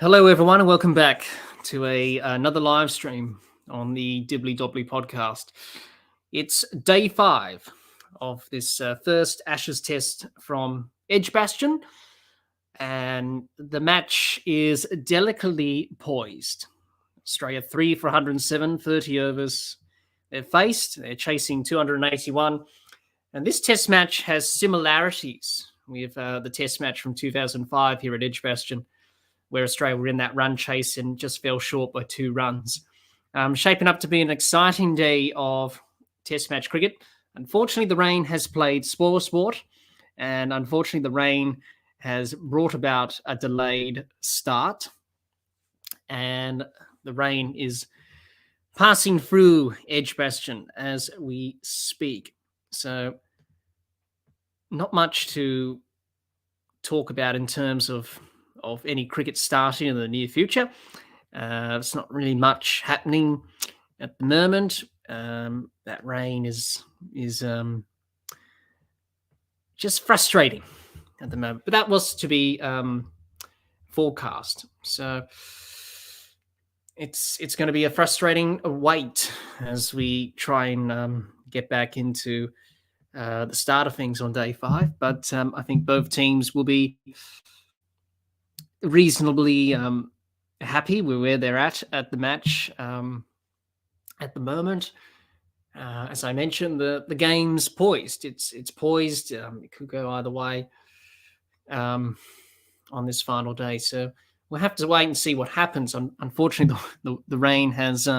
Hello, everyone, and welcome back to another live stream on the Dibbly-Dobbly podcast. It's day 5 of this first Ashes test from Edgbaston, and the match is delicately poised. Australia 3 for 107, 30 overs. They're chasing 281, and this test match has similarities with the test match from 2005 here at Edgbaston, where Australia were in that run chase and just fell short by 2 runs. Shaping up to be an exciting day of Test match cricket. Unfortunately, the rain has played spoil sport, and unfortunately, the rain has brought about a delayed start. And the rain is passing through Edgbaston as we speak. So, not much to talk about in terms of any cricket starting in the near future. It's not really much happening at the moment. That rain is just frustrating at the moment. But that was to be forecast. So it's going to be a frustrating wait as we try and get back into the start of things on day 5. But I think both teams will be reasonably happy with where they're at the match at the moment. As I mentioned, the game's poised. It's poised. It could go either way on this final day. So we'll have to wait and see what happens. Unfortunately, the rain has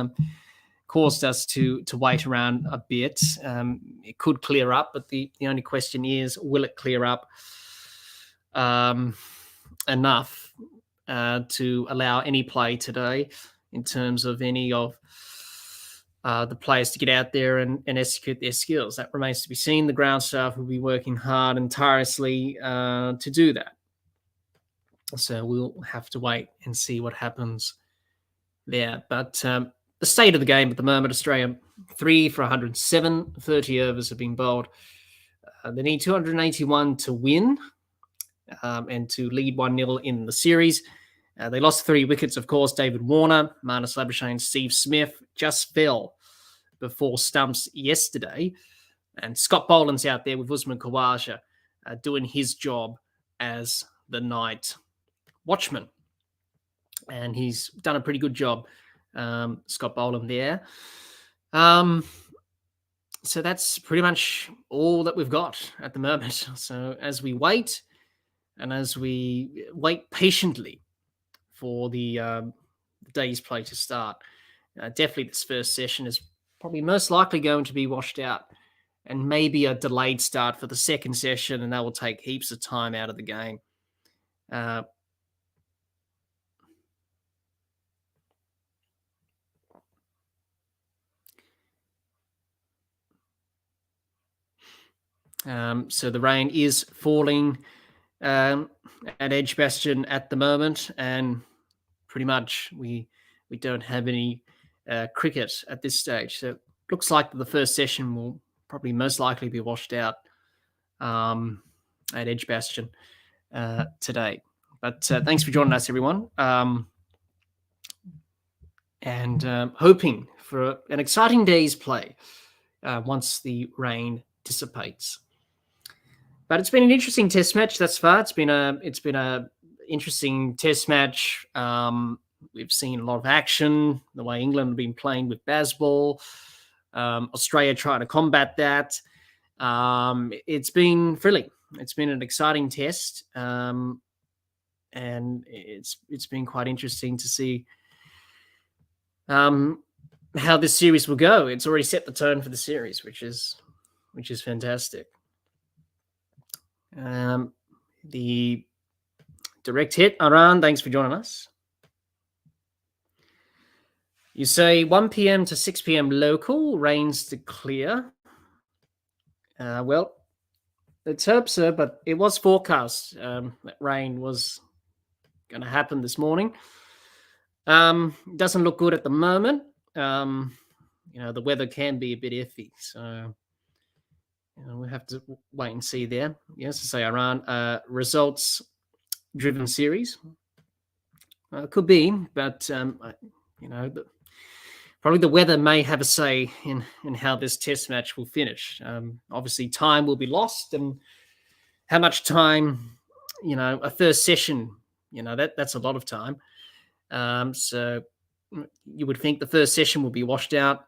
caused us to wait around a bit. It could clear up, but the only question is, will it clear up enough to allow any play today in terms of any of the players to get out there and execute their skills? That remains to be seen. The ground staff will be working hard and tirelessly to do that. So we'll have to wait and see what happens there. But the state of the game at the moment, Australia 3 for 107, 30 overs have been bowled. They need 281 to win and to lead 1-0 in the series. They lost 3 wickets, of course. David Warner, Marnus Labuschagne, Steve Smith just fell before stumps yesterday. And Scott Boland's out there with Usman Khawaja doing his job as the night watchman. And he's done a pretty good job, Scott Boland there. So that's pretty much all that we've got at the moment. So as we wait, and as we wait patiently for the day's play to start, definitely this first session is probably most likely going to be washed out, and maybe a delayed start for the second session, and that will take heaps of time out of the game. So the rain is falling at Edgbaston at the moment, and pretty much we don't have any cricket at this stage. So it looks like the first session will probably most likely be washed out at Edgbaston today. But thanks for joining us, everyone. And hoping for an exciting day's play once the rain dissipates. But it's been an interesting test match thus far. It's been a interesting test match. We've seen a lot of action, the way England have been playing with Bazball, Australia trying to combat that. It's been thrilling. It's been an exciting test, and it's been quite interesting to see how this series will go. It's already set the tone for the series, which is fantastic. The direct hit, Aran, thanks for joining us. You say 1 p.m. to 6 p.m. local, rains to clear. Well, let's hope so, but it was forecast that rain was going to happen this morning. Doesn't look good at the moment. The weather can be a bit iffy, so we'll have to wait and see there. Yes, to say Iran results-driven series. Could be, but probably the weather may have a say in how this test match will finish. Obviously, time will be lost, and how much time, a first session, that's a lot of time. So you would think the first session will be washed out.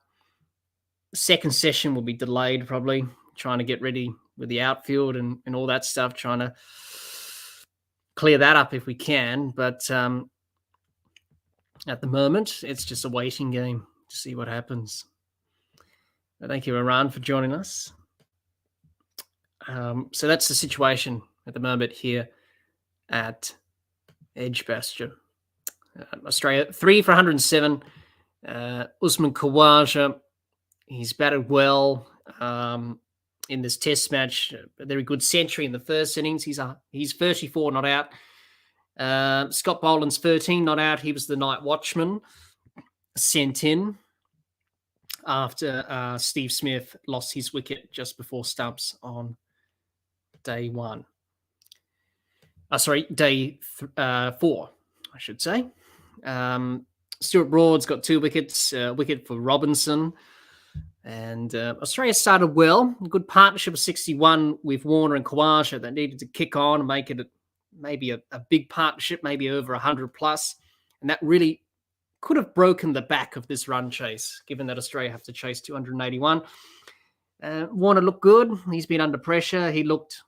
The second session will be delayed, probably trying to get ready with the outfield and all that stuff, trying to clear that up if we can. But at the moment, it's just a waiting game to see what happens. Thank you, Iran, for joining us. So that's the situation at the moment here at Edgbaston. Australia, 3 for 107. Usman Khawaja, he's batted well in this test match. A very good century in the first innings. He's 34 not out. Scott Boland's 13 not out. He was the night watchman sent in after Steve Smith lost his wicket just before stumps on day 4, I should say. Stuart Broad's got 2 wickets, wicket for Robinson. And Australia started well. A good partnership of 61 with Warner and Khawaja that needed to kick on and make it maybe a big partnership, maybe over 100 plus. And that really could have broken the back of this run chase, given that Australia have to chase 281. Warner looked good. He's been under pressure. He looked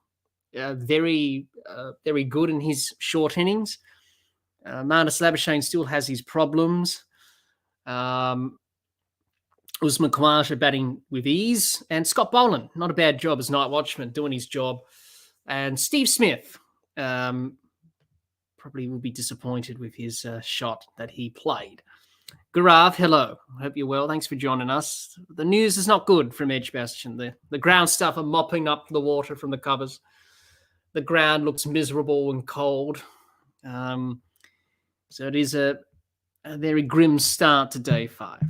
very good in his short innings. Marnus Labuschagne still has his problems. Usman Khawaja batting with ease. And Scott Boland, not a bad job as night watchman, doing his job. And Steve Smith probably will be disappointed with his shot that he played. Gaurav, hello. Hope you're well. Thanks for joining us. The news is not good from Edgbaston. The ground staff are mopping up the water from the covers. The ground looks miserable and cold. So it is a very grim start to day 5.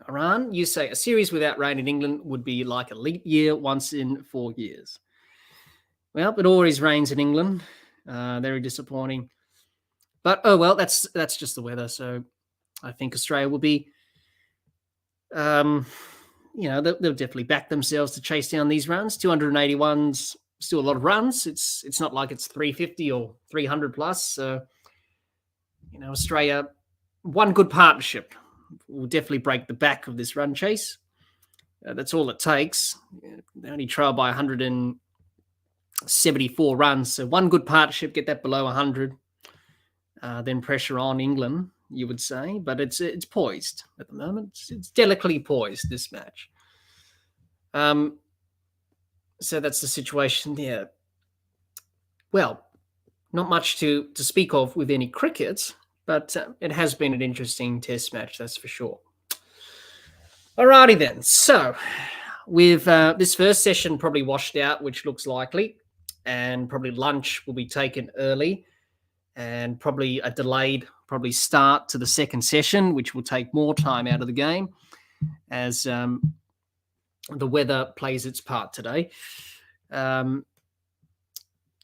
Iran, you say a series without rain in England would be like a leap year once in 4 years. Well, it always rains in England. Very disappointing. But, oh, well, that's just the weather. So I think Australia will be, they'll definitely back themselves to chase down these runs. 281's still a lot of runs. It's not like it's 350 or 300 plus. So, Australia, one good partnership will definitely break the back of this run chase. That's all it takes. They only trail by 174 runs. So one good partnership, get that below 100. Then pressure on England, you would say. But it's poised at the moment. It's delicately poised, this match. So that's the situation there. Well, not much to speak of with any cricket, but it has been an interesting test match, that's for sure. Alrighty then. So with this first session probably washed out, which looks likely, and probably lunch will be taken early, and probably a delayed start to the second session, which will take more time out of the game as the weather plays its part today.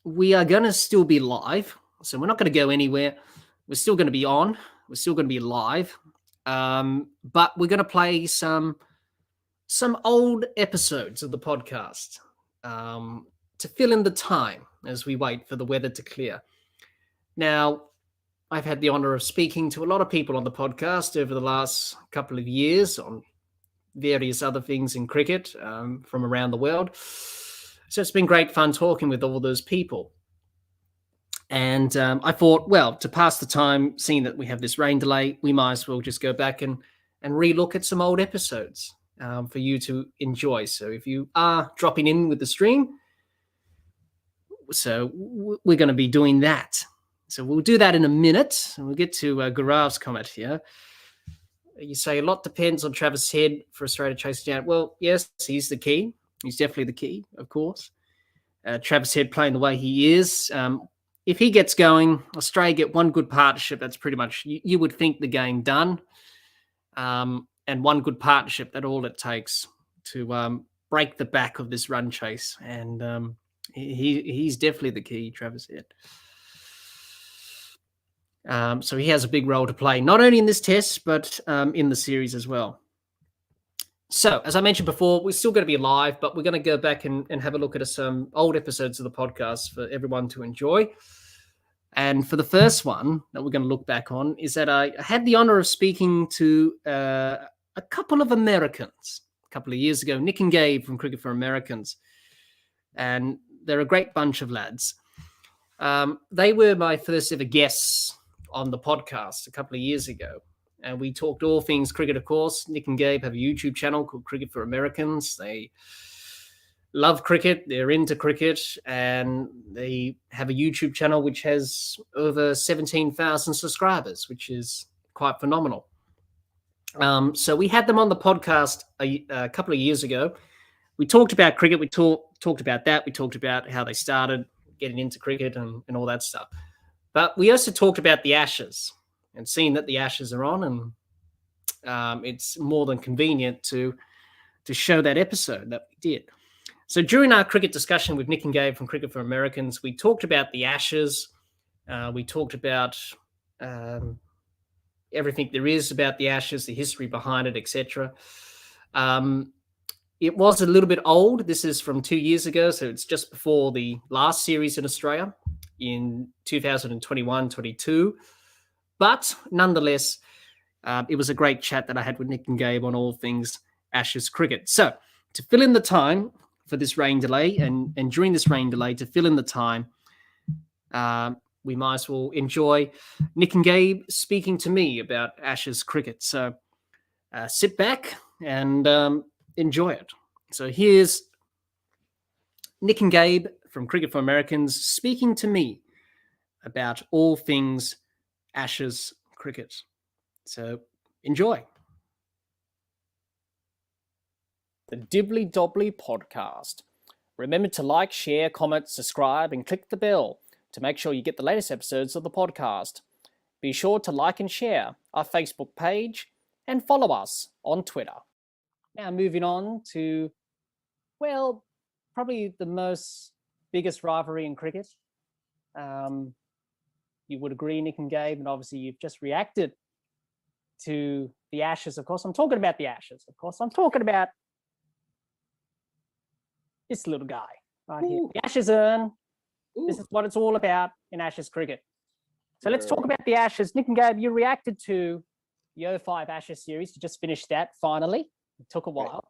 We are going to still be live, so we're not going to go anywhere. We're still going to be on. We're still going to be live, but we're going to play some old episodes of the podcast to fill in the time as we wait for the weather to clear. Now, I've had the honor of speaking to a lot of people on the podcast over the last couple of years on various other things in cricket from around the world. So it's been great fun talking with all those people. And I thought, well, to pass the time, seeing that we have this rain delay, we might as well just go back and re-look at some old episodes for you to enjoy. So if you are dropping in with the stream, so we're going to be doing that. So we'll do that in a minute, and we'll get to Gaurav's comment here. You say a lot depends on Travis Head for Australia chasing down. Well, yes, he's the key. He's definitely the key, of course. Travis Head playing the way he is. If he gets going, Australia get one good partnership. That's pretty much, you would think, the game done. And one good partnership, that's all it takes to break the back of this run chase. And he's definitely the key, Travis Head. So he has a big role to play, not only in this test, but in the series as well. So, as I mentioned before, we're still going to be live, but we're going to go back and have a look at some old episodes of the podcast for everyone to enjoy. And for the first one that we're going to look back on is that I had the honor of speaking to a couple of Americans a couple of years ago, Nick and Gabe from Cricket for Americans. And they're a great bunch of lads. They were my first ever guests on the podcast a couple of years ago. And we talked all things cricket, of course. Nick and Gabe have a YouTube channel called Cricket for Americans. They love cricket. They're into cricket. And they have a YouTube channel which has over 17,000 subscribers, which is quite phenomenal. So we had them on the podcast a couple of years ago. We talked about cricket. We talked about that. We talked about how they started getting into cricket and all that stuff. But we also talked about the Ashes and seeing that the Ashes are on, and it's more than convenient to show that episode that we did. So during our cricket discussion with Nick and Gabe from Cricket for Americans, we talked about the Ashes. We talked about everything there is about the Ashes, the history behind it, etc. It was a little bit old. This is from 2 years ago, so it's just before the last series in Australia in 2021-22. But nonetheless, it was a great chat that I had with Nick and Gabe on all things Ashes cricket. So to fill in the time for this rain delay and during this rain delay, to fill in the time, we might as well enjoy Nick and Gabe speaking to me about Ashes cricket. So sit back and enjoy it. So here's Nick and Gabe from Cricket for Americans speaking to me about all things Ashes cricket. So enjoy. The Dibbly-Dobbly podcast. Remember to like, share, comment, subscribe, and click the bell to make sure you get the latest episodes of the podcast. Be sure to like and share our Facebook page and follow us on Twitter. Now moving on to, well, probably the biggest rivalry in cricket. You would agree, Nick and Gabe, and obviously you've just reacted to the Ashes, of course. I'm talking about the Ashes, of course. I'm talking about this little guy right here. The Ashes urn. This is what it's all about in Ashes cricket. So let's talk about the Ashes. Nick and Gabe, you reacted to the 05 Ashes series. You just finished that finally. It took a while.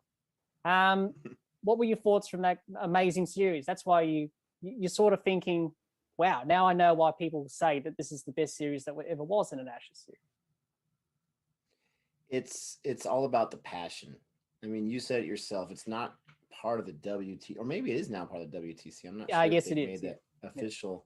What were your thoughts from that amazing series? That's why you're sort of thinking, wow, now I know why people say that this is the best series that ever was in an Ashes series. It's all about the passion. I mean, you said it yourself. It's not part of the WT, or maybe it is now part of the WTC. I'm not sure. I guess it is. Made that official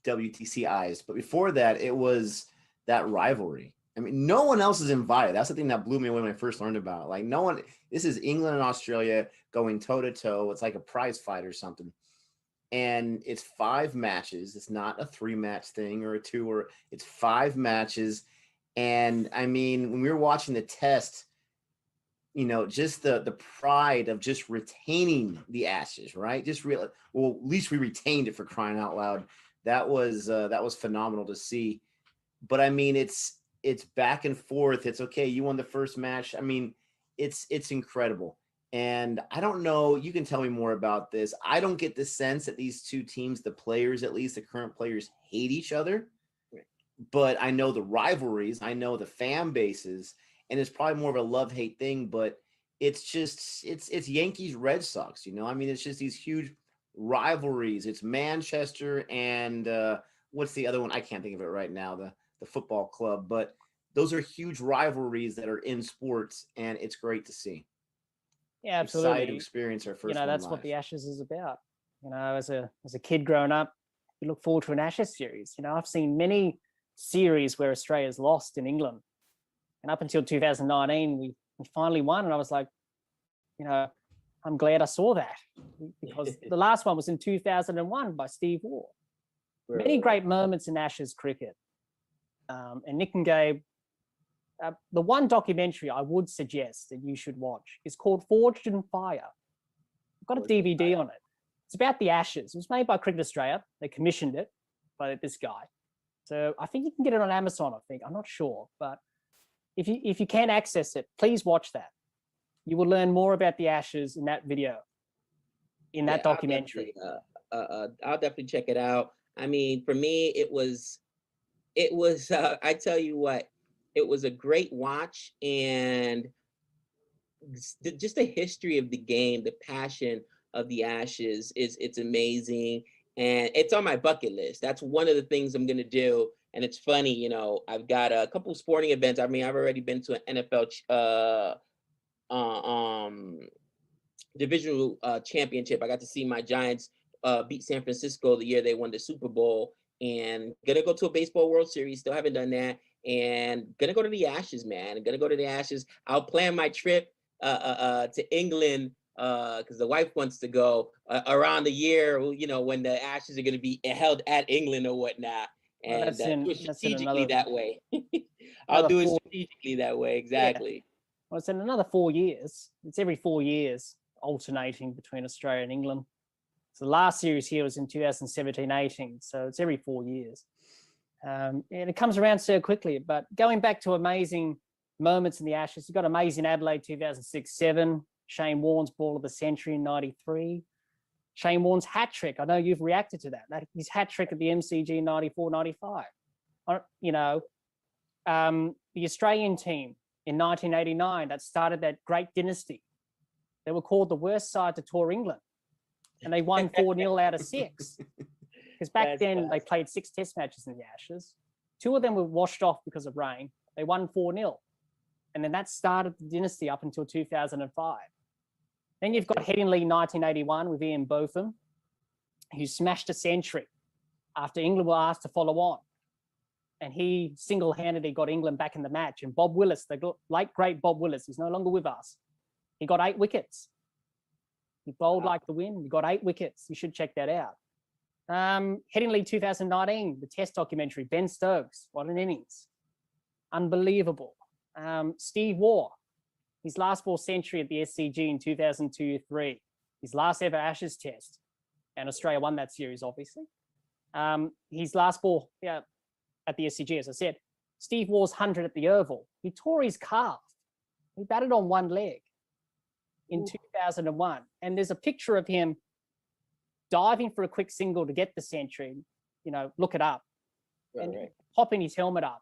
WTC eyes, but before that, it was that rivalry. I mean, no one else is invited. That's the thing that blew me away when I first learned about it. Like, no one. This is England and Australia going toe to toe. It's like a prize fight or something. And it's 5 matches. It's not a 3-match thing or a 2, or it's 5 matches. And I mean, when we were watching the test, you know, just the pride of just retaining the Ashes, right? Just at least we retained it, for crying out loud. That was phenomenal to see. But I mean, it's back and forth. It's okay. You won the first match. I mean, it's incredible. And I don't know, you can tell me more about this. I don't get the sense that these two teams, the players, at least the current players, hate each other. But I know the rivalries, I know the fan bases, and it's probably more of a love-hate thing, but it's just, it's Yankees, Red Sox, you know? I mean, it's just these huge rivalries. It's Manchester and what's the other one? I can't think of it right now, the football club, but those are huge rivalries that are in sports, and it's great to see. Yeah, absolutely. Excited to experience our first. That's live. what the Ashes is about. You know, as a kid growing up, you look forward to an Ashes series. You know, I've seen many series where Australia's lost in England, and up until 2019, we finally won, and I was like, you know, I'm glad I saw that, because the last one was in 2001 by Steve Waugh. Many great moments in Ashes cricket, and Nick and Gabe. The one documentary I would suggest that you should watch is called Forged in Fire. I've got a DVD on it. It's about the Ashes. It was made by Cricket Australia. They commissioned it by this guy. So I think you can get it on Amazon, I think. I'm not sure. But if you can access it, please watch that. You will learn more about the Ashes in that video, in that documentary. I'll definitely check it out. I mean, for me, it was I tell you what, it was a great watch, and just the history of the game, the passion of the Ashes it's amazing, and it's on my bucket list. That's one of the things I'm gonna do. And it's funny, you know, I've got a couple sporting events. I mean, I've already been to an NFL divisional championship. I got to see my Giants beat San Francisco the year they won the Super Bowl, and gonna go to a baseball World Series. Still haven't done that, and gonna go to the Ashes, man. Gonna go to the Ashes. I'll plan my trip to England because the wife wants to go around the year, you know, when the Ashes are gonna be held at England or whatnot. And do it strategically that way. I'll do it strategically that way. Exactly. Yeah. Well, it's in another 4 years. It's every 4 years, alternating between Australia and England. So the last series here was in 2017-18. So it's every 4 years. And it comes around so quickly. But going back to amazing moments in the Ashes, you've got amazing Adelaide 2006-7, Shane Warne's ball of the century in 93. Shane Warne's hat trick. I know you've reacted to that. His hat trick at the MCG 94-95. You know, the Australian team in 1989 that started that great dynasty. They were called the worst side to tour England, and they won 4-0 out of 6. Because back then they played 6 test matches in the Ashes. 2 of them were washed off because of rain. They won 4-0. And then that started the dynasty up until 2005. Then you've got Headingley 1981 with Ian Botham, who smashed a century after England were asked to follow on. And he single-handedly got England back in the match. And Bob Willis, the late great Bob Willis, he's no longer with us. He got 8 wickets. He bowled like the wind. He got 8 wickets. You should check that out. Headingley 2019, the test documentary, Ben Stokes, what an innings. Unbelievable. Steve Waugh, his last ball century at the SCG in 2002-03, his last ever Ashes test, and Australia won that series, obviously. His last ball at the SCG, as I said, Steve Waugh's 100 at the Oval, he tore his calf. He batted on one leg in 2001. And there's a picture of him diving for a quick single to get the century. You know, look it up. And popping his helmet up.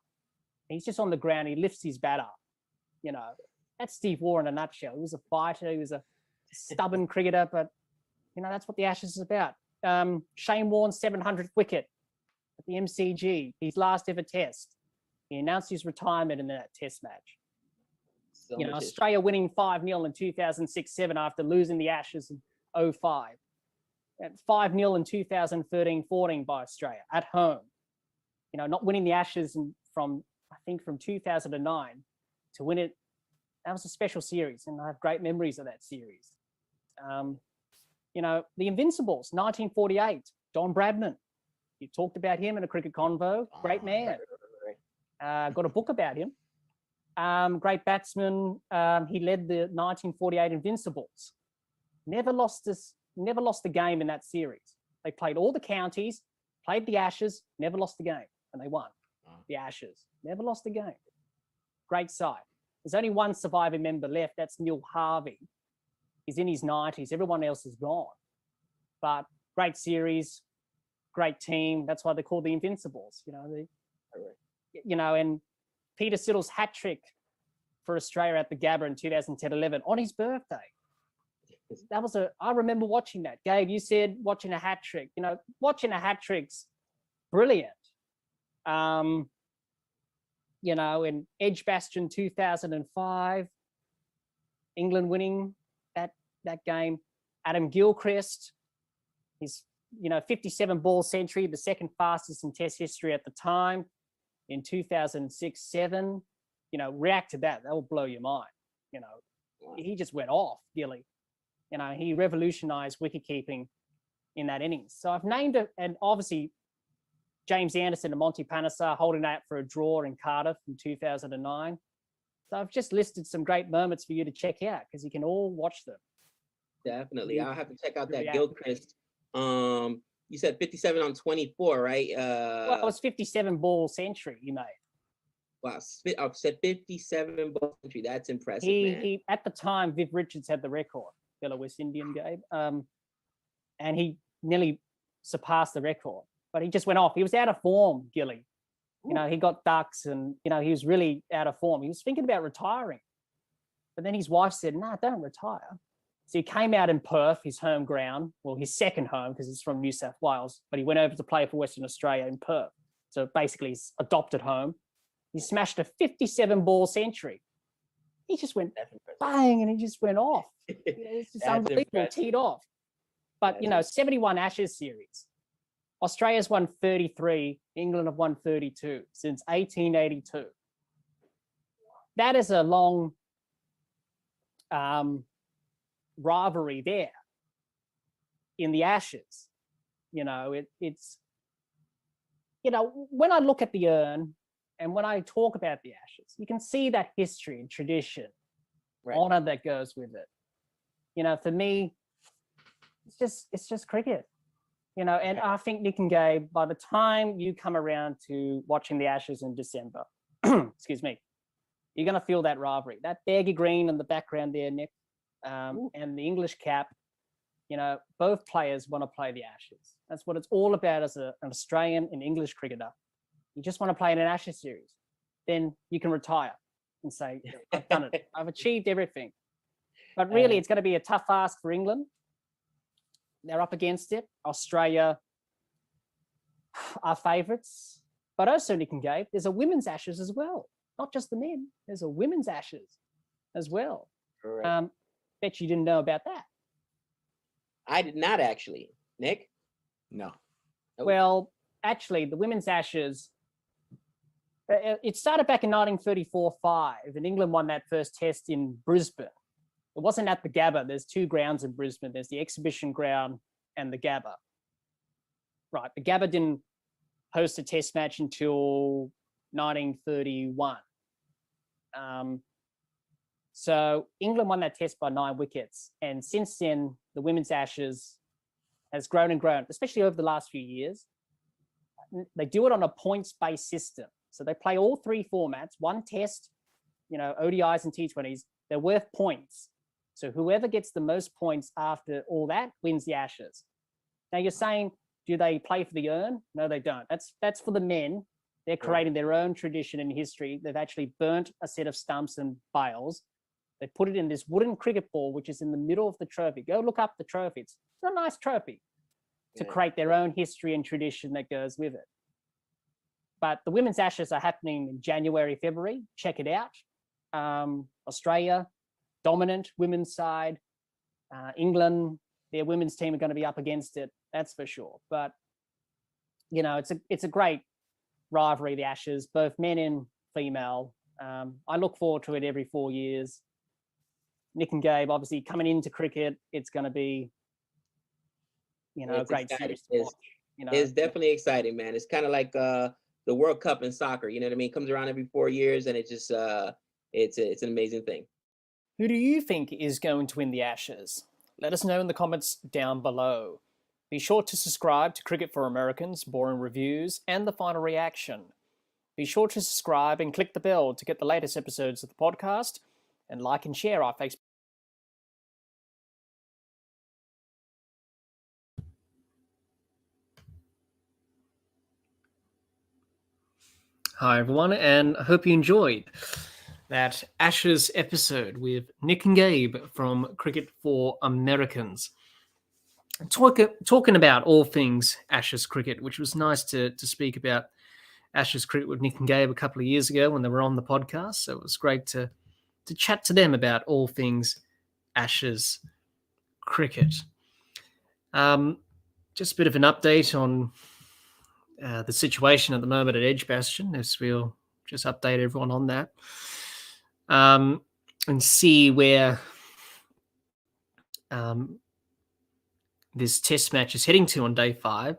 He's just on the ground. He lifts his bat up. You know, that's Steve Waugh in a nutshell. He was a fighter. He was a stubborn cricketer, but you know, that's what the Ashes is about. Shane Warne's 700th wicket at the MCG, his last ever test. He announced his retirement in that test match. So you know, Australia winning 5-0 in 2006-7 after losing the Ashes in 05. 5-0 in 2013-14 by Australia at home. You know, not winning the Ashes from 2009 to win it. That was a special series, and I have great memories of that series. You know, the Invincibles, 1948, Don Bradman. You talked about him in a cricket convo. Great man. Got a book about him. Great batsman. He led the 1948 Invincibles. Never lost the game in that series. They played all the counties, played the Ashes, never lost the game, and they won. The Ashes never lost the game. Great side. There's only one surviving member left. That's Neil Harvey. He's in his 90s. Everyone else is gone. But great series, great team. That's why they're called the Invincibles. You know, and Peter Siddle's hat trick for Australia at the Gabba in 2010-11 on his birthday. I remember watching that. Gabe, you said watching a hat trick. You know, watching a hat trick's brilliant. You know, in Edgbaston 2005, England winning that game. Adam Gilchrist, his 57 ball century, the second fastest in Test history at the time, in 2006-7. You know, react to that. That will blow your mind. You know, he just went off, Gilly. You know, he revolutionized wicketkeeping in that innings. So I've named it, and obviously James Anderson and Monty Panesar holding out for a draw in Cardiff in 2009. So I've just listed some great moments for you to check out because you can all watch them. Definitely. I'll have to check out that Gilchrist. You said 57 on 24, right? Well, it was 57 ball century he made. Wow, I said 57 ball century. That's impressive, man. He at the time, Viv Richards had the record, fellow West Indian Gabe, and he nearly surpassed the record, but he just went off. He was out of form, Gilly. You know, he got ducks, and you know he was really out of form. He was thinking about retiring, but then his wife said, "No, don't retire." So he came out in Perth, his home ground, well, his second home because he's from New South Wales, but he went over to play for Western Australia in Perth. So basically, his adopted home. He smashed a 57 ball century. He just went bang, and he just went off. It's just unbelievable, teed off. But, you know, 71 Ashes series. Australia's won 33, England have won 32 since 1882. That is a long rivalry there in the Ashes. You know, it's, you know, when I look at the urn and when I talk about the Ashes, you can see that history and tradition, honor that goes with it. You know, for me, it's just cricket, you know, and I think Nick and Gabe, by the time you come around to watching the Ashes in December, excuse me, you're going to feel that rivalry, that baggy green in the background there, Nick, and the English cap. You know, both players want to play the Ashes. That's what it's all about as an Australian and English cricketer. You just want to play in an Ashes series. Then you can retire and say, I've done it. I've achieved everything. But really, it's going to be a tough ask for England. They're up against it. Australia are favourites. But also, Nick and Gabe, there's a women's Ashes as well. Not just the men. There's a women's Ashes as well. Bet you didn't know about that. I did not actually. Nick? No. Well, actually, the women's Ashes, it started back in 1934-5, and England won that first test in Brisbane. It wasn't at the Gabba. There's two grounds in Brisbane. There's the exhibition ground and the Gabba. Right, the Gabba didn't host a test match until 1931. So England won that test by 9 wickets. And since then, the women's Ashes has grown and grown, especially over the last few years. They do it on a points-based system. So they play all three formats, one test, you know, ODIs and T20s. They're worth points. So whoever gets the most points after all that wins the Ashes. Now you're saying, do they play for the urn? No, they don't. That's for the men. They're creating their own tradition and history. They've actually burnt a set of stumps and bales. They put it in this wooden cricket ball, which is in the middle of the trophy. Go look up the trophy. It's a nice trophy to create their own history and tradition that goes with it. But the women's Ashes are happening in January, February. Check it out. Australia, dominant women's side. England, their women's team are going to be up against it. That's for sure. But, you know, it's a great rivalry, the Ashes, both men and female. I look forward to it every 4 years. Nick and Gabe, obviously, coming into cricket, it's going to be, you know, a great series to watch. You know, it's definitely exciting, man. It's kind of like the World Cup in soccer. You know what I mean? It comes around every 4 years, and it just it's an amazing thing. Who do you think is going to win the Ashes? Let us know in the comments down below. Be sure to subscribe to Cricket for Americans, Boring Reviews, and The Final Reaction. Be sure to subscribe and click the bell to get the latest episodes of the podcast, and like and share our Facebook. Hi everyone, and I hope you enjoyed that Ashes episode with Nick and Gabe from Cricket for Americans. Talking about all things Ashes cricket, which was nice to speak about Ashes cricket with Nick and Gabe a couple of years ago when they were on the podcast. So it was great to chat to them about all things Ashes cricket. Just a bit of an update on the situation at the moment at Edgbaston, as we'll just update everyone on that, and see where this test match is heading to on day 5.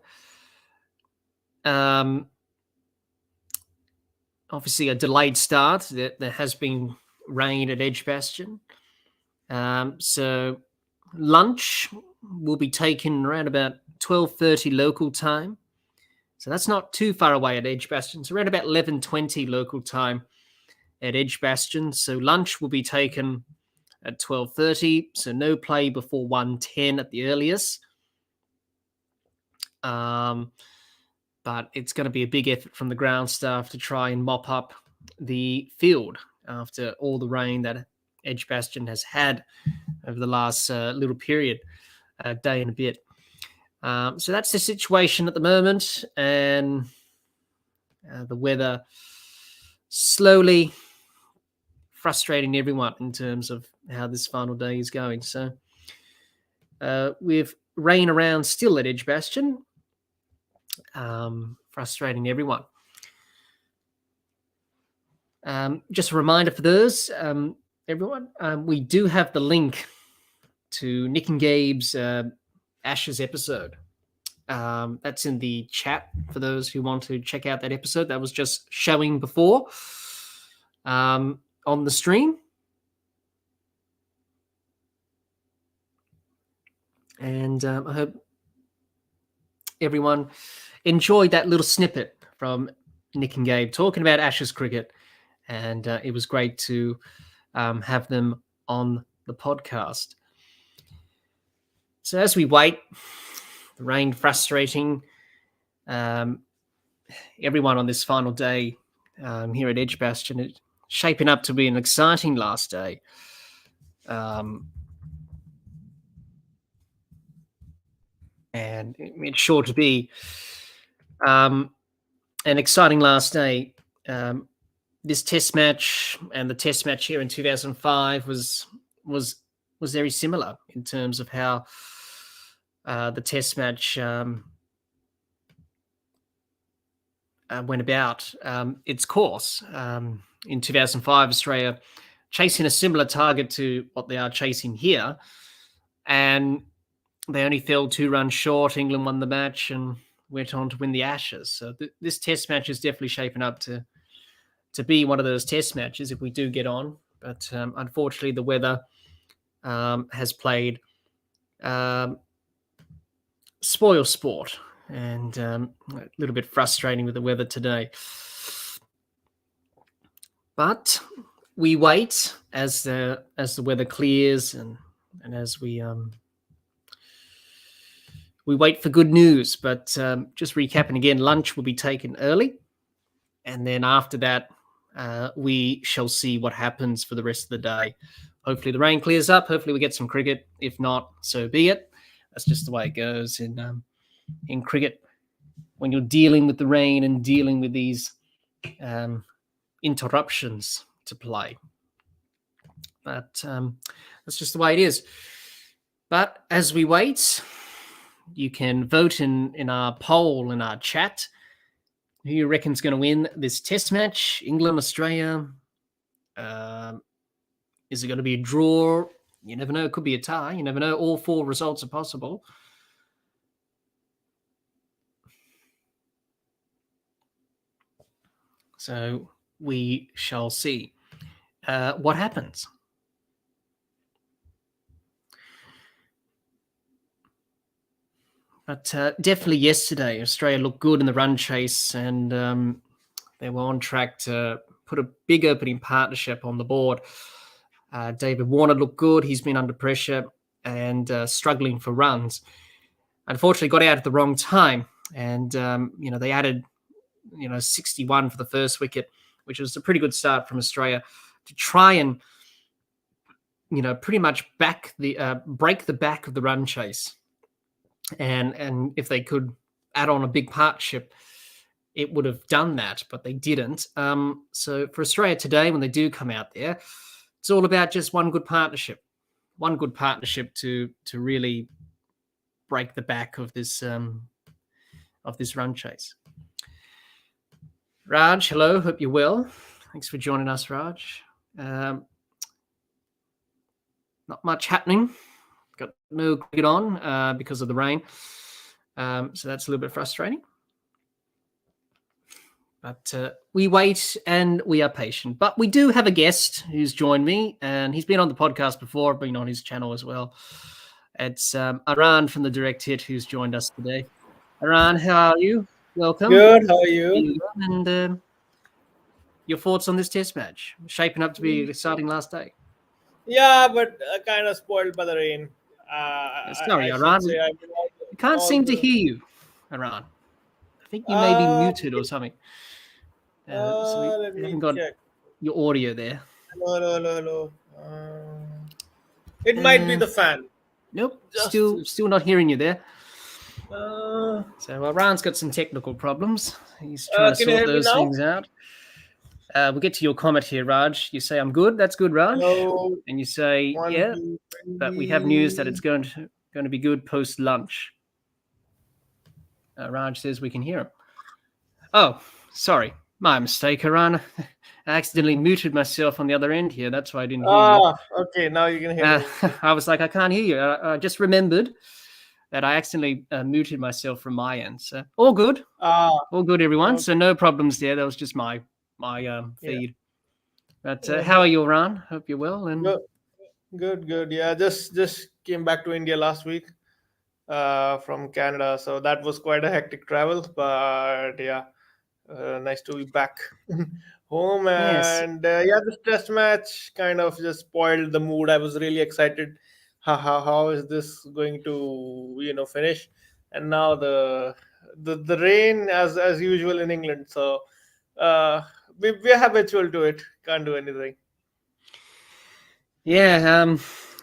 Obviously, a delayed start. There has been rain at Edgbaston. So lunch will be taken around about 12:30 local time. So that's not too far away at Edgbaston. It's around about 11:20 local time at Edgbaston. So lunch will be taken at 12:30. So no play before 1:10 at the earliest. But it's going to be a big effort from the ground staff to try and mop up the field after all the rain that Edgbaston has had over the last little period, a day and a bit. So that's the situation at the moment, and the weather slowly frustrating everyone in terms of how this final day is going. So with rain around still at Edgbaston, frustrating everyone. Just a reminder for those, everyone, we do have the link to Nick and Gabe's Ashes episode. That's in the chat for those who want to check out that episode. That was just showing before on the stream. And I hope everyone enjoyed that little snippet from Nick and Gabe talking about Ashes cricket. And it was great to have them on the podcast. So as we wait, the rain frustrating everyone on this final day here at Edgbaston. It's shaping up to be an exciting last day. And it's sure to be an exciting last day. This test match and the test match here in 2005 was very similar in terms of how the test match went about its course. In 2005, Australia chasing a similar target to what they are chasing here, and they only fell 2 runs short. England won the match and went on to win the Ashes. So this test match is definitely shaping up to be one of those test matches if we do get on. But unfortunately, the weather has played spoil sport, and a little bit frustrating with the weather today. But we wait as the weather clears and as we wait for good news. But just recapping again, lunch will be taken early, and then after that, we shall see what happens for the rest of the day. Hopefully the rain clears up. Hopefully we get some cricket. If not, so be it. That's just the way it goes in cricket when you're dealing with the rain and dealing with these interruptions to play. But that's just the way it is. But as we wait, you can vote in our poll, in our chat, who you reckon's going to win this test match. England, Australia. Is it going to be a draw? You never know. It could be a tie. You never know. All 4 results are possible. So we shall see what happens. But definitely yesterday, Australia looked good in the run chase, and they were on track to put a big opening partnership on the board. David Warner looked good. He's been under pressure and struggling for runs. Unfortunately, got out at the wrong time, and they added 61 for the first wicket, which was a pretty good start from Australia to try and pretty much break the back of the run chase. And if they could add on a big partnership, it would have done that, but they didn't. So for Australia today, when they do come out there, it's all about just one good partnership to really break the back of this run chase. Raj, hello, hope you're well. Thanks for joining us, Raj. Not much happening. Got no cricket on because of the rain. So that's a little bit frustrating. But we wait and we are patient. But we do have a guest who's joined me, and he's been on the podcast before, been on his channel as well. It's Aran from the Direct Hit who's joined us today. Aran, how are you? Welcome. Good. How are you? And your thoughts on this test match? Shaping up to be an exciting last day. Yeah, but kind of spoiled by the rain. Sorry, I Aran. should say. I Can't seem to hear you, Aran. I think you may be muted or something. So Let we me haven't got check. your audio there. Hello. It might be the fan. Nope, still not hearing you there. Uh, So Aran's got some technical problems. He's trying to can you sort hear me those now? things out. We'll get to your comment here, Raj. You say, I'm good. That's good, Raj. Hello. And you say, 1, yeah, 2, but we have news that it's 3. going to be good post-lunch. Raj says we can hear him. Oh, sorry. My mistake, Aran. I accidentally muted myself on the other end here. That's why I didn't hear you. Okay. Now you can hear me. I was like, I can't hear you. I just remembered that I accidentally muted myself from my end. So all good. All good, everyone. Okay. So no problems there. That was just my feed. But how are you, Aran? Hope you're well. And Good. Yeah, just came back to India last week from Canada, so that was quite a hectic travel. But yeah, nice to be back home. Yes. And this test match kind of just spoiled the mood. I was really excited. How is this going to finish? And now the rain as usual in England. So we're habitual to it. Can't do anything. Yeah,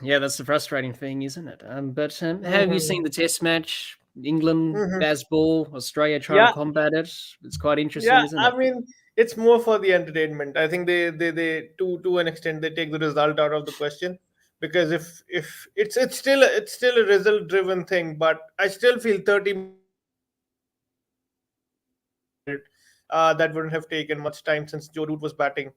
that's the frustrating thing, isn't it? But have you seen the test match? England, Bazball, Australia trying to combat it. It's quite interesting, Yeah, isn't I it? mean, it's more for the entertainment. I think they to an extent they take the result out of the question, because if it's still a result driven thing, but I still feel 30 that wouldn't have taken much time since Joe Root was batting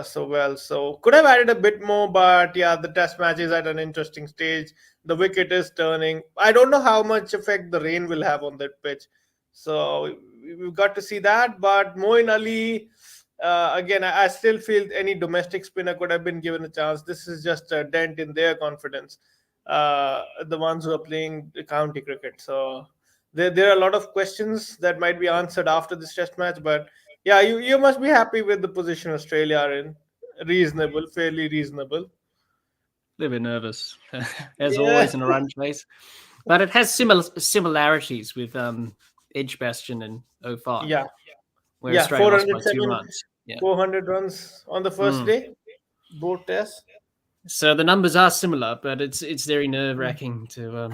so well. So could have added a bit more, but yeah, the test match is at an interesting stage. The wicket is turning. I don't know how much effect the rain will have on that pitch. So we've got to see that. But Moeen Ali, again, I still feel any domestic spinner could have been given a chance. This is just a dent in their confidence. The ones who are playing county cricket. So there are a lot of questions that might be answered after this test match, but yeah, you must be happy with the position Australia are in. Fairly reasonable. A little bit nervous, as Yeah. always in a run chase. But it has similarities with Edgbaston and 05. Yeah. Where Yeah, Australia lost by 2 407, runs. Yeah. 400 runs on the first day, both tests. So the numbers are similar, but it's very nerve-wracking to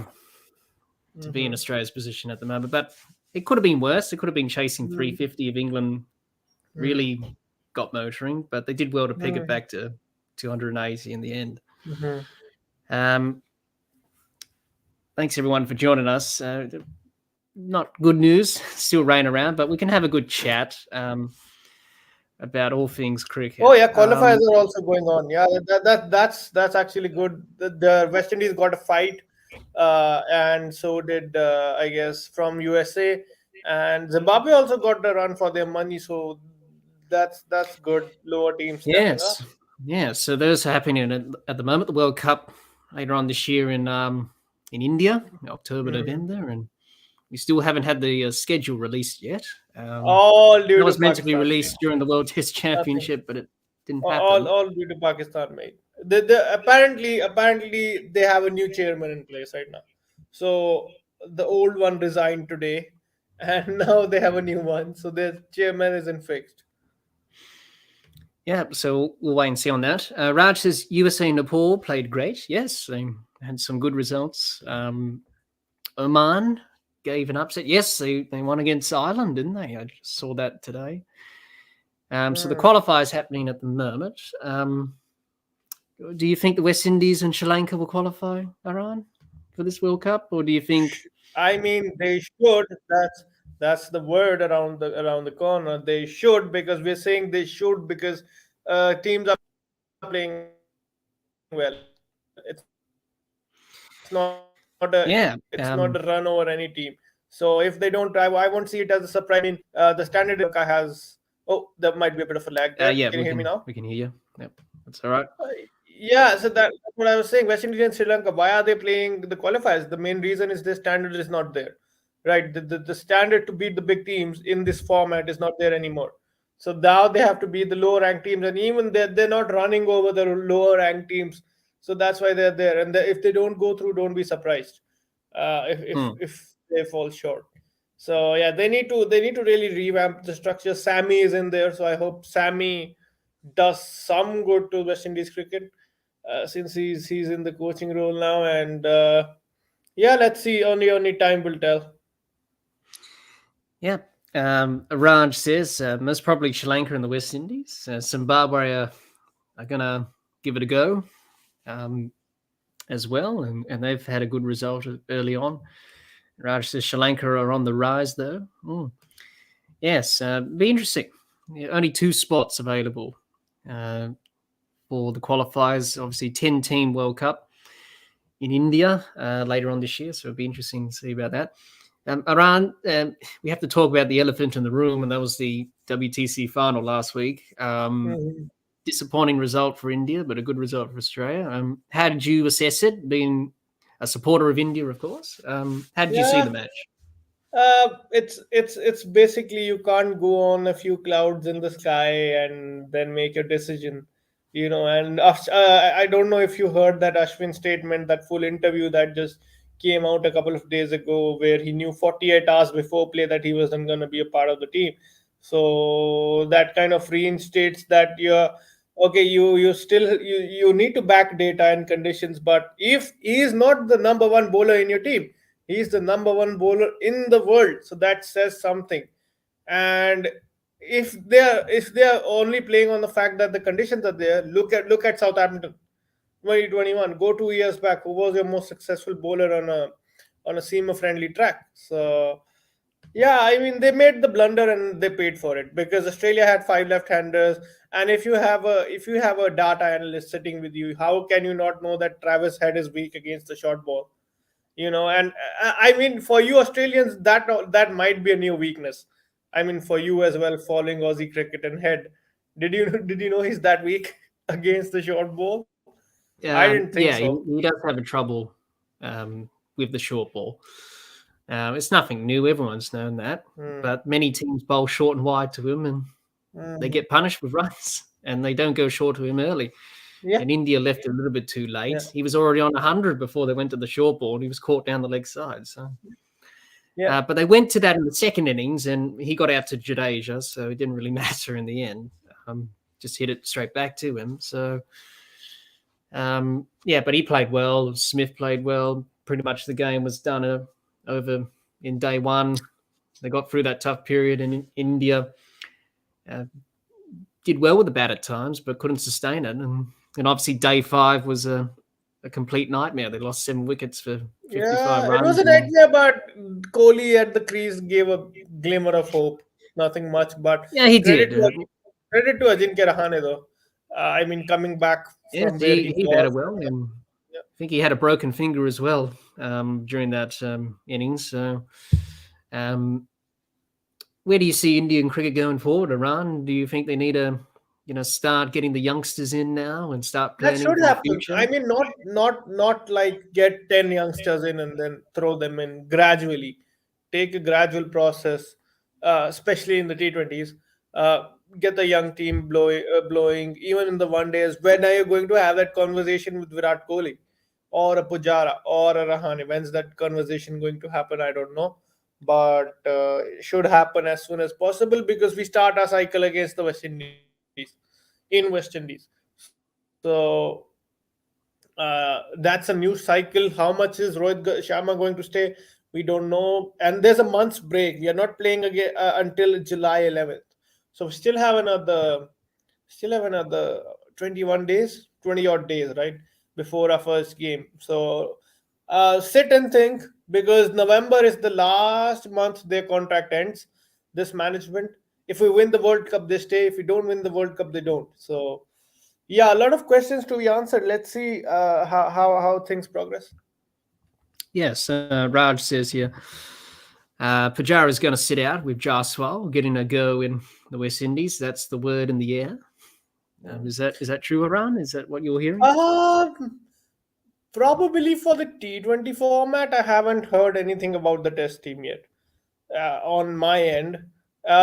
be in Australia's position at the moment. But it could have been worse. It could have been chasing 350 if England really got motoring, but they did well to pick it back to 280 in the end. Thanks everyone for joining us. Not good news, still rain around, but we can have a good chat about all things cricket. Oh yeah, qualifiers are also going on. Yeah, that's actually good. The West Indies got a fight, and so did I guess from USA, and Zimbabwe also got the run for their money. So that's good. Lower teams stepping up. Yeah. So those are happening at the moment. The World Cup later on this year in India, October, November, and we still haven't had the schedule released yet. All due it was to meant to be Pakistan. released during the World Test Championship, but it didn't happen. All due to Pakistan, mate. Apparently they have a new chairman in place right now. So the old one resigned today, and now they have a new one. So their chairman isn't fixed. Yeah, so we'll wait and see on that. Raj says USA and Nepal played great. Yes, they had some good results. Oman gave an upset. Yes, they won against Ireland, didn't they? I just saw that today. So the qualifiers happening at the moment. Do you think the West Indies and Sri Lanka will qualify, Aran, for this World Cup, or do you think? I mean, they should. That's the word around the corner. They should, because we're saying they should because teams are playing well. It's not a run over any team. So if they don't, I won't see it as a surprise. I mean, the standard Lanka has. Oh, there might be a bit of a lag there. Can you hear me now? We can hear you. Yep, that's all right. Yeah, so that's what I was saying. West Indies and Sri Lanka, why are they playing the qualifiers? The main reason is their standard is not there, right? The standard to beat the big teams in this format is not there anymore. So now they have to beat the lower ranked teams, and even they're not running over the lower ranked teams. So that's why they're there. And if they don't go through, don't be surprised if they fall short. So yeah, they need to really revamp the structure. Sammy is in there, so I hope Sammy does some good to West Indies cricket since he's in the coaching role now. And yeah, let's see. Only time will tell. Yeah. Raj says most probably Sri Lanka and the West Indies. Zimbabwe are going to give it a go as well, and they've had a good result early on. Raj says Sri Lanka are on the rise, though. Yes, be interesting. Yeah, only 2 spots available for the qualifiers. Obviously, 10-team World Cup in India later on this year, so it'll be interesting to see about that. Aran, we have to talk about the elephant in the room, and that was the WTC final last week. Disappointing result for India, but a good result for Australia. How did you assess it, being a supporter of India, of course? How did you see the match? It's basically you can't go on a few clouds in the sky and then make a decision, And I don't know if you heard that Ashwin statement, that full interview that just came out a couple of days ago, where he knew 48 hours before play that he wasn't going to be a part of the team. So that kind of reinstates that you're okay. You need to back data and conditions, but if he is not the number one bowler in your team, he's the number one bowler in the world. So that says something. And if they're only playing on the fact that the conditions are there, look at Southampton 2021. Go 2 years back. Who was your most successful bowler on a seamer friendly track? So yeah, I mean, they made the blunder and they paid for it, because Australia had 5 left-handers, and if you have a data analyst sitting with you, how can you not know that Travis Head is weak against the short ball? And I mean, for you Australians, that might be a new weakness. I mean, for you as well, following Aussie cricket and Head, did you know he's that weak against the short ball? I didn't think so. He does have a trouble with the short ball. It's nothing new. Everyone's known that. But many teams bowl short and wide to him, and they get punished with runs, and they don't go short to him early. Yeah. And India left a little bit too late. Yeah. He was already on 100 before they went to the short ball, and he was caught down the leg side. So, but they went to that in the second innings, and he got out to Jadeja, so it didn't really matter in the end. Just hit it straight back to him. So, but he played well. Smith played well. Pretty much the game was done over in day one. They got through that tough period, and India did well with the bat at times, but couldn't sustain it. And obviously day 5 was a complete nightmare. They lost 7 wickets for 55 runs. It was a nightmare, but Kohli at the crease gave a glimmer of hope. Nothing much, but yeah, he did. Credit to Ajinkya Rahane, though. I mean, coming back from where he batted well, and I think he had a broken finger as well during that innings. So, where do you see Indian cricket going forward, Iran? Do you think they need to, start getting the youngsters in now and start planning that should for the happen? future? I mean, not like get 10 youngsters in and then throw them in gradually. Take a gradual process, especially in the T20s. Get the young team blowing, even in the one days. When are you going to have that conversation with Virat Kohli or a Pujara or a Rahane? When's that conversation going to happen? I don't know, but it should happen as soon as possible, because we start our cycle against the West Indies in West Indies. So that's a new cycle. How much is Rohit Sharma going to stay? We don't know. And there's a month's break. We are not playing again until July 11th. So we still have another 21 days, 20 odd days, right, before our first game. So sit and think, because November is the last month their contract ends, this management. If we win the World Cup, they stay. If we don't win the World Cup, they don't. So yeah, a lot of questions to be answered. Let's see how things progress. Yes, Raj says here, Pujara is going to sit out with Jaiswal, getting a go in the West Indies. That's the word in the air. Is that true, Iran? Is that what you're hearing? Probably for the T20 format, I haven't heard anything about the test team yet. On my end,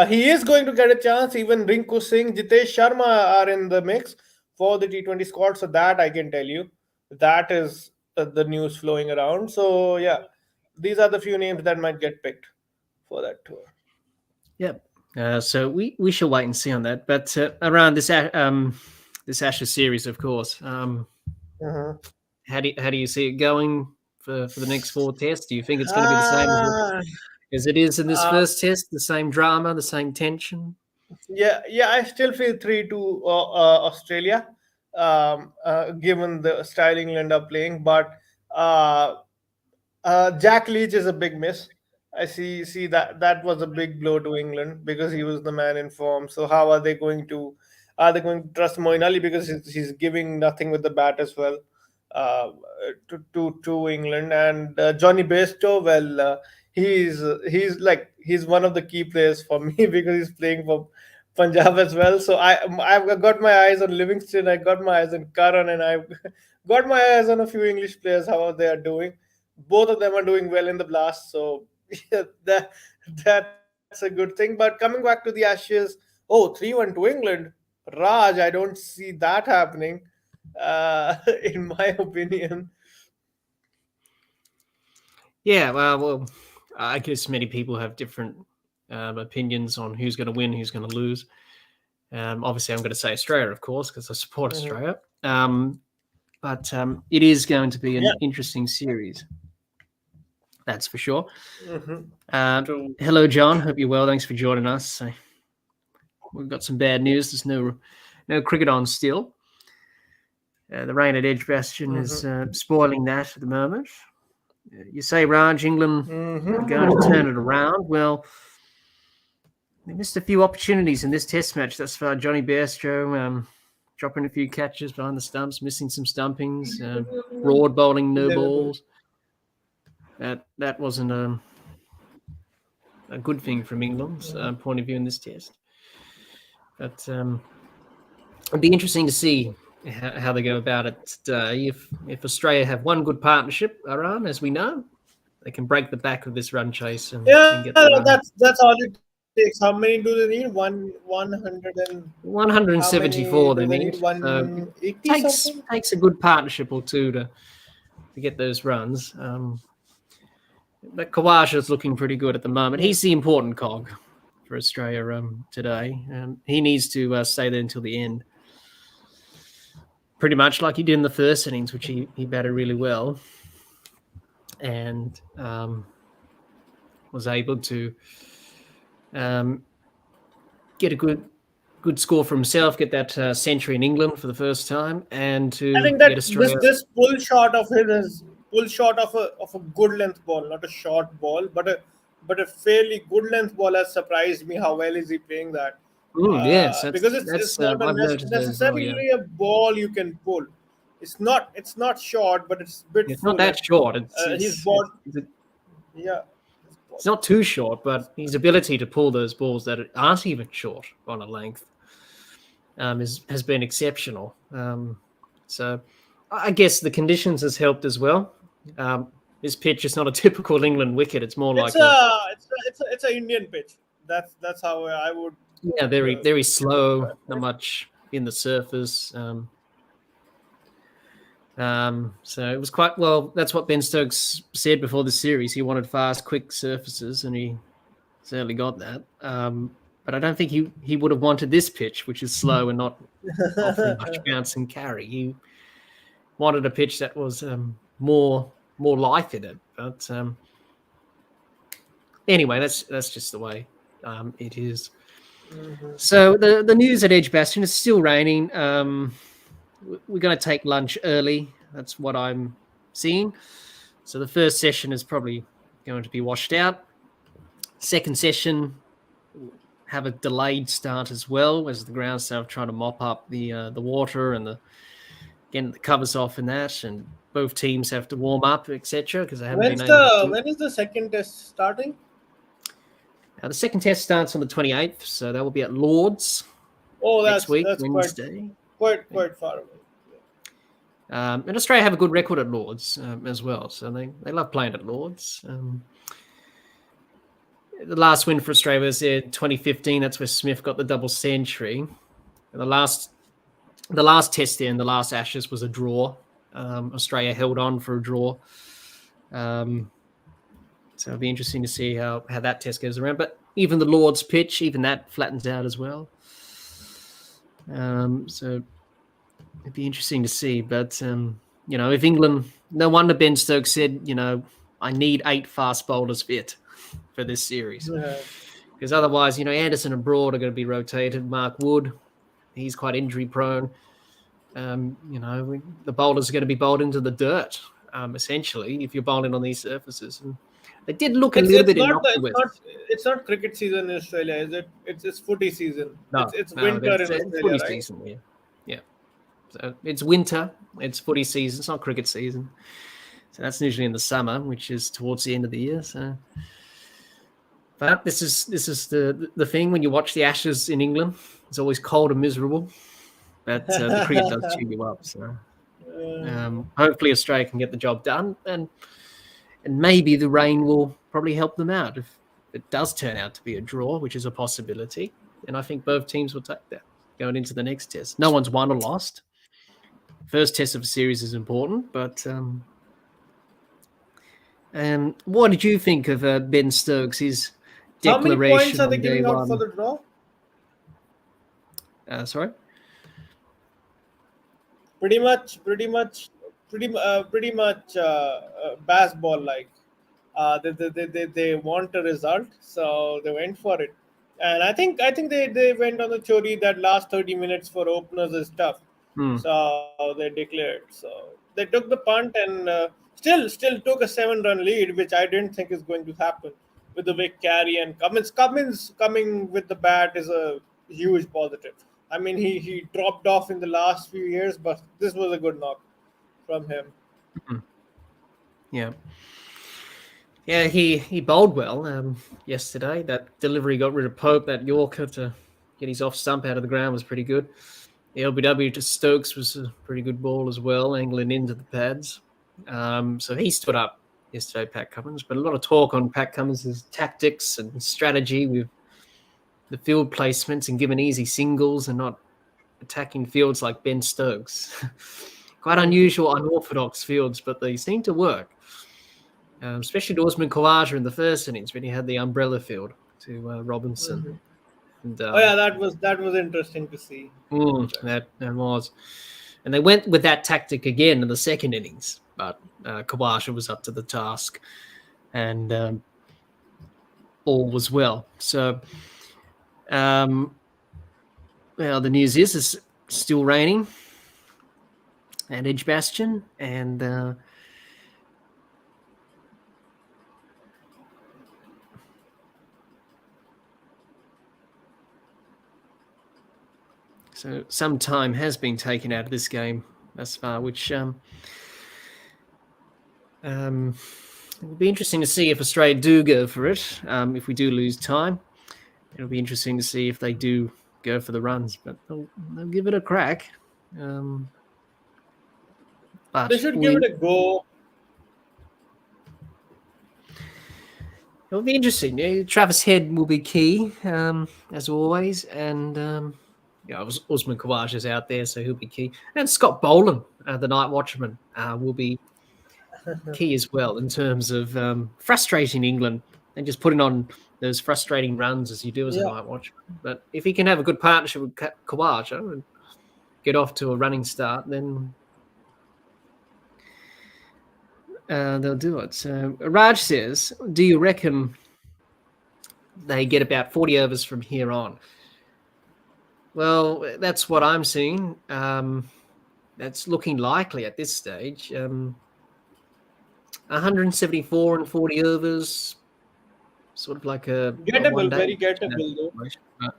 he is going to get a chance. Even Rinku Singh, Jitesh Sharma are in the mix for the T20 squad. So that I can tell you. That is the news flowing around. So yeah, these are the few names that might get picked for that tour. Yep. So we shall wait and see on that. But around this Ashes series, of course. How do you see it going for the next 4 tests? Do you think it's going to be the same as it is in this first test? The same drama, the same tension? Yeah. I still feel 3-2 Australia, given the style England are playing. But Jack Leach is a big miss. I see that was a big blow to England because he was the man in form. So how are they going to trust Moeen Ali, because he's giving nothing with the bat as well to England? And Johnny Bairstow, well, he's one of the key players for me because he's playing for Punjab as well. So I've got my eyes on Livingston, I got my eyes on Curran, and I've got my eyes on a few English players, how they are doing. Both of them are doing well in the Blast, so yeah, that's a good thing. But coming back to the Ashes, 3-1 to England. Raj, I don't see that happening, in my opinion. Yeah, well, I guess many people have different opinions on who's going to win, who's going to lose. Obviously, I'm going to say Australia, of course, because I support Australia. But it is going to be an interesting series. That's for sure. Hello, John. Hope you're well. Thanks for joining us. So we've got some bad news. There's no cricket on still. The rain at Edgbaston is spoiling that at the moment. You say, Raj, England are going to turn it around. Well, they missed a few opportunities in this test match thus far. Johnny Bairstow dropping a few catches behind the stumps, missing some stumpings, Broad bowling no balls. That wasn't a good thing from England's point of view in this test. But it'd be interesting to see how they go about it today. If Australia have one good partnership, Iran, as we know, they can break the back of this run chase and get the that's all it takes. How many do they need? 174 they need. So it takes a good partnership or two to get those runs. But Kawash is looking pretty good at the moment. He's the important cog for Australia today. He needs to stay there until the end. Pretty much like he did in the first innings, which he batted really well. And was able to get a good score for himself, get that century in England for the first time, and to I think that get Australia. This pull shot of his is pull shot of a good length ball, not a short ball, but a fairly good length ball has surprised me. How well is he playing that? Yes, because it's not necessarily a ball you can pull. It's not short, but it's a bit. It's not that short. His ball. It's not too short, but his ability to pull those balls that aren't even short on a length has been exceptional. So I guess the conditions has helped as well. This pitch is not a typical England wicket. It's more like it's an Indian pitch. That's how I would. Yeah, very slow. Not much in the surface. So it was quite well. That's what Ben Stokes said before the series. He wanted fast, quick surfaces, and he certainly got that. But I don't think he would have wanted this pitch, which is slow and not offering much bounce and carry. He wanted a pitch that was more life in it. But anyway, that's just the way it is. So the news at Edgbaston is still raining. We're going to take lunch early. That's what I'm seeing. So the first session is probably going to be washed out. Second session have a delayed start as well, as the ground staff trying to mop up the water and getting the covers off and that, and both teams have to warm up, etc. Because they haven't been able to. When is the second test starting? The second test starts on the 28th, so that will be at Lord's next week, that's Wednesday. quite far away. And Australia have a good record at Lords as well, so they love playing at Lords. The last win for Australia was in 2015. That's where Smith got the double century. And the last test there in the last Ashes was a draw. Australia held on for a draw. So it'll be interesting to see how that test goes around. But even the Lord's pitch, even that flattens out as well. So it'd be interesting to see. But, if England, no wonder Ben Stokes said, I need 8 fast bowlers fit for this series. Because otherwise, Anderson and Broad are going to be rotated. Mark Wood, he's quite injury prone. The bowlers are going to be bowled into the dirt, essentially, if you're bowling on these surfaces. And they did look a little bit innocuous. It's not cricket season in Australia, is it? It's footy season. No, it's winter in Australia, footy right? season, yeah. So it's winter, it's footy season, it's not cricket season. So that's usually in the summer, which is towards the end of the year. So, but this is the thing when you watch the Ashes in England. It's always cold and miserable, but the cricket does cheer you up. So hopefully Australia can get the job done, and maybe the rain will probably help them out if it does turn out to be a draw, which is a possibility. And I think both teams will take that going into the next test. No one's won or lost. First test of a series is important, but what did you think of Ben Stokes' his declaration? How many points are they on giving day out one? for the draw? Sorry? Pretty much baseball like. They want a result, so they went for it. And I think they went on the theory that last 30 minutes for openers is tough. So they declared. So they took the punt and still took a 7-run lead, which I didn't think is going to happen with the Vic carry and Cummins coming with the bat is a huge positive. I mean, he dropped off in the last few years, but this was a good knock from him. Yeah. Yeah, he bowled well yesterday. That delivery got rid of Pope. That Yorker to get his off stump out of the ground was pretty good. The LBW to Stokes was a pretty good ball as well, angling into the pads. So he stood up yesterday, Pat Cummins. But a lot of talk on Pat Cummins' tactics and strategy with the field placements and giving easy singles and not attacking fields like Ben Stokes. Quite unusual, unorthodox fields, but they seem to work. Especially to Usman Khawaja in the first innings when he had the umbrella field to Robinson. And, that was interesting to see. That was. And they went with that tactic again in the second innings, but Khawaja was up to the task and all was well. So, the news is it's still raining at Edgbaston, and so some time has been taken out of this game thus far, which it will be interesting to see if Australia do go for it. If we do lose time, it'll be interesting to see if they do go for the runs, but they'll give it a crack. But they should give it a go. It'll be interesting. Travis Head will be key, as always, and Usman Khawaja's out there, so he'll be key. And Scott Boland, the night watchman, will be key as well in terms of frustrating England and just putting on those frustrating runs as you do as a night watchman. But if he can have a good partnership with Khawaja and get off to a running start, then they'll do it. So Raj says, do you reckon they get about 40 overs from here on? Well, that's what I'm seeing. That's looking likely at this stage. 174 and 40 overs, sort of like a gettable, very gettable though. But,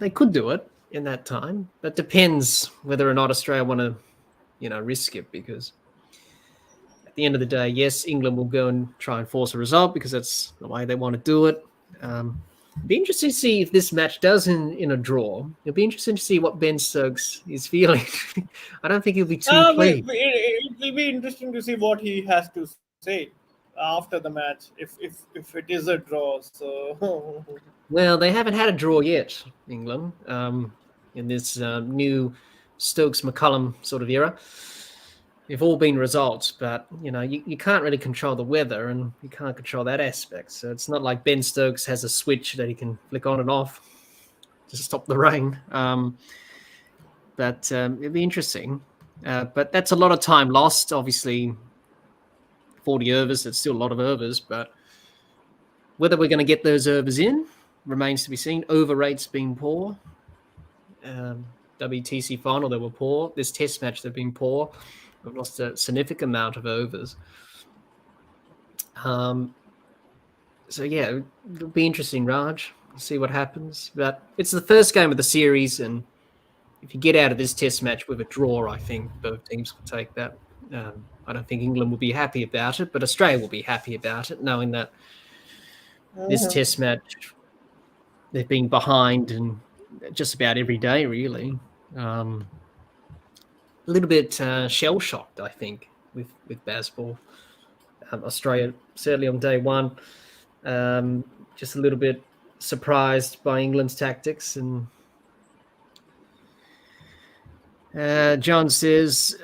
they could do it in that time. That depends whether or not Australia want to, risk it, because at the end of the day, yes, England will go and try and force a result because that's the way they want to do it. Be interesting to see if this match does in a draw. It'll be interesting to see what Ben Stokes is feeling. I don't think he'll be too pleased. It will be interesting to see what he has to say after the match if it is a draw. So Well, they haven't had a draw yet, England, in this new Stokes-McCullum sort of era. They've all been results, but you can't really control the weather, and you can't control that aspect. So it's not like Ben Stokes has a switch that he can flick on and off to stop the rain. But it'll be interesting. But that's a lot of time lost. Obviously, 40 overs. That's still a lot of overs, but whether we're going to get those overs in remains to be seen. Over rates being poor. WTC final, they were poor. This test match, they've been poor. We've lost a significant amount of overs. So, yeah, it'll be interesting, Raj. We'll see what happens. But it's the first game of the series, and if you get out of this test match with a draw, I think both teams will take that. I don't think England will be happy about it, but Australia will be happy about it, knowing that this test match, they've been behind and just about every day, really. A little bit shell-shocked, I think, with baseball. Australia, certainly on day one, just a little bit surprised by England's tactics. And John says,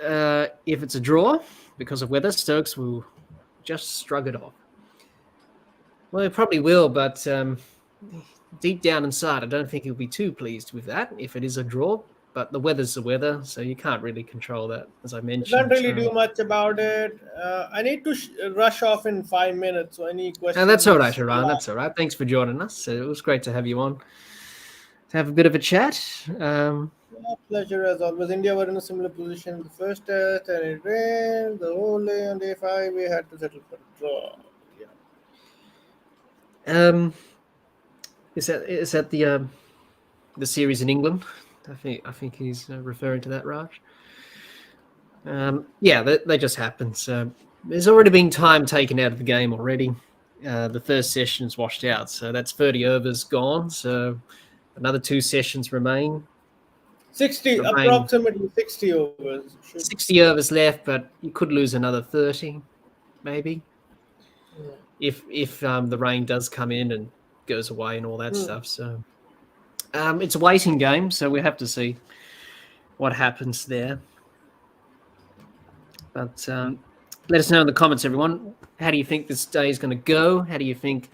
if it's a draw, because of weather, Stokes will just shrug it off. Well, he probably will, but deep down inside, I don't think he'll be too pleased with that if it is a draw. But the weather's the weather, so you can't really control that, as I mentioned. Can't really do much about it. I need to rush off in 5 minutes. So any questions? That's all right, Haran. That's all right. Thanks for joining us. It was great to have you on, to have a bit of a chat. Pleasure as always. India were in a similar position in the first test, and it rained the whole day on day 5. We had to settle for a draw. Yeah. Is that the series in England? I think he's referring to that, Raj. Yeah, they just happen. So there's already been time taken out of the game already. The first session's washed out, so that's 30 overs gone. So another 2 sessions remain. Approximately 60 overs. 60 overs left, but you could lose another 30, maybe, if the rain does come in and goes away and all that stuff. So it's a waiting game, so we have to see what happens there. But let us know in the comments, everyone. How do you think this day is going to go? How do you think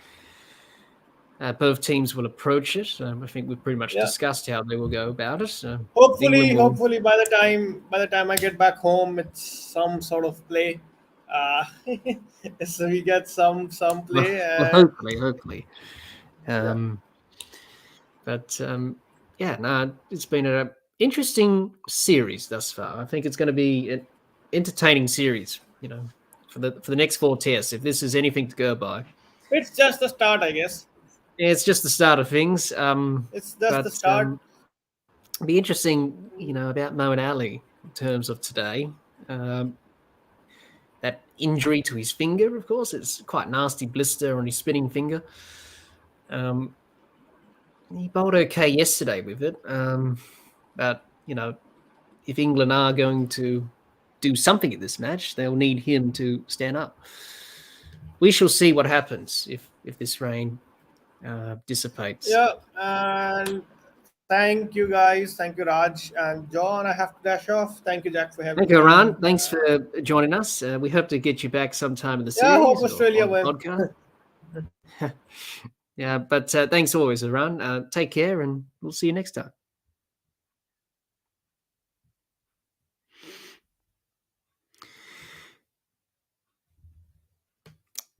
both teams will approach it? I think we've pretty much discussed how they will go about it. Hopefully, by the time I get back home, it's some sort of play. So we get some play. Well, hopefully. But it's been an interesting series thus far. I think it's going to be an entertaining series, for the next 4 tests, if this is anything to go by. It's just the start, I guess. Yeah, it's just the start of things. It's just the start. It'll be interesting, about Moeen Ali in terms of today. That injury to his finger, of course, it's quite nasty blister on his spinning finger. He bowled okay yesterday with it. But, if England are going to do something in this match, they'll need him to stand up. We shall see what happens if this rain dissipates. Yeah, and thank you, guys. Thank you, Raj. And John, I have to dash off. Thank you, Jack, for having me. Thank you, Aran. Thanks for joining us. We hope to get you back sometime in the series. Yeah, I hope Australia win. Yeah, but thanks always, Aran. Take care, and we'll see you next time.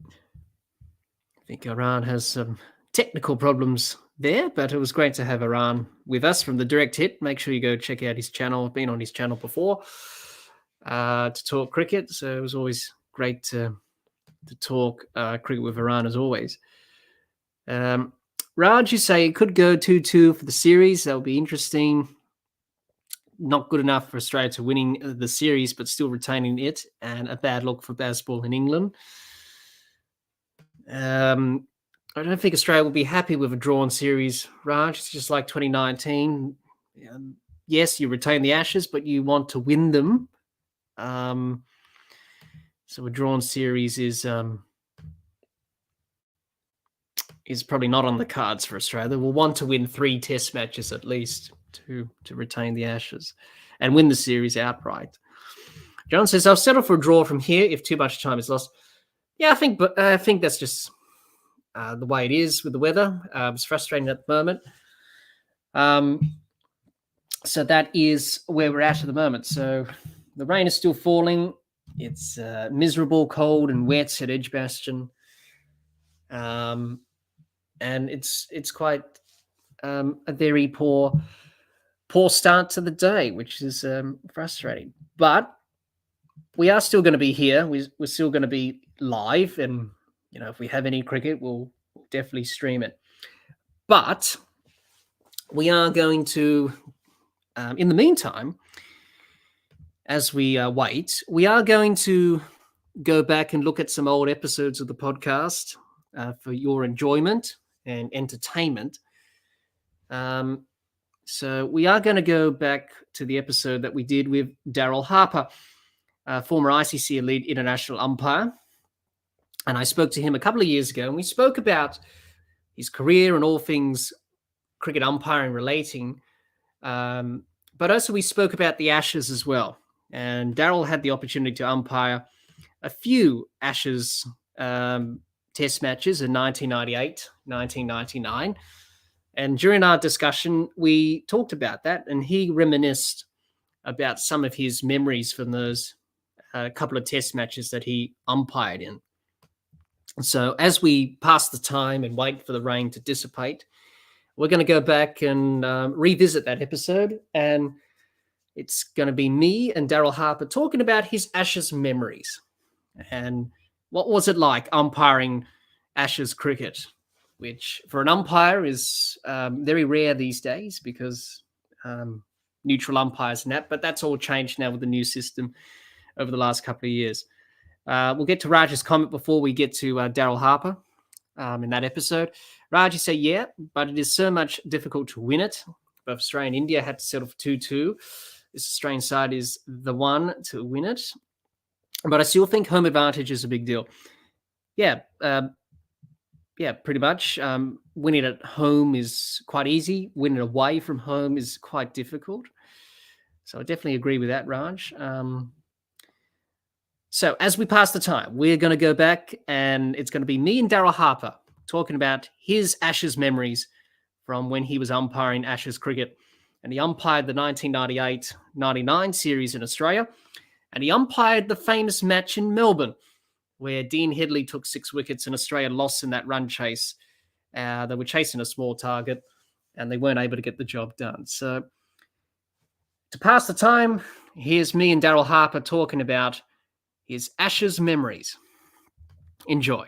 I think Aran has some technical problems there, but it was great to have Aran with us from the Direct Hit. Make sure you go check out his channel. I've been on his channel before to talk cricket, so it was always great to talk cricket with Aran as always. Raj, you say it could go 2-2 for the series. That would be interesting. Not good enough for Australia to winning the series, but still retaining it, and a bad look for baseball in England. I don't think Australia will be happy with a drawn series, Raj. It's just like 2019. Yes, you retain the Ashes, but you want to win them. So a drawn series is probably not on the cards for Australia. We'll want to win 3 Test matches at least to retain the Ashes and win the series outright. John says, "I'll settle for a draw from here if too much time is lost." Yeah, I think that's just the way it is with the weather. It's frustrating at the moment. So that is where we're at the moment. So the rain is still falling. It's miserable, cold, and wet at Edgbaston, and it's quite a very poor start to the day, which is frustrating. But we are still going to be here. We're still going to be live, and if we have any cricket, we'll definitely stream it. But we are going to, in the meantime, as we wait, we are going to go back and look at some old episodes of the podcast for your enjoyment and entertainment. So we are going to go back to the episode that we did with Daryl Harper, former ICC Elite International umpire. And I spoke to him a couple of years ago, and we spoke about his career and all things cricket umpiring relating. But also we spoke about the Ashes as well. And Daryl had the opportunity to umpire a few Ashes test matches in 1998, 1999. And during our discussion, we talked about that, and he reminisced about some of his memories from those couple of test matches that he umpired in. So as we pass the time and wait for the rain to dissipate, we're going to go back and revisit that episode. And it's going to be me and Daryl Harper talking about his Ashes memories. And what was it like umpiring Ashes cricket, which for an umpire is very rare these days because neutral umpires and that, but that's all changed now with the new system over the last couple of years. We'll get to Raj's comment before we get to Daryl Harper in that episode. Raj, you say, yeah, but it is so much difficult to win it. Both Australia and India had to settle for 2-2. This Australian side is the one to win it. But I still think home advantage is a big deal. Yeah, pretty much. Winning at home is quite easy. Winning away from home is quite difficult. So I definitely agree with that, Raj. So as we pass the time, we're going to go back, and it's going to be me and Daryl Harper talking about his Ashes memories from when he was umpiring Ashes cricket. And he umpired the 1998-99 series in Australia. And he umpired the famous match in Melbourne, where Dean Headley took 6 wickets and Australia lost in that run chase. They were chasing a small target, and they weren't able to get the job done. So to pass the time, here's me and Daryl Harper talking about his Ashes memories. Enjoy.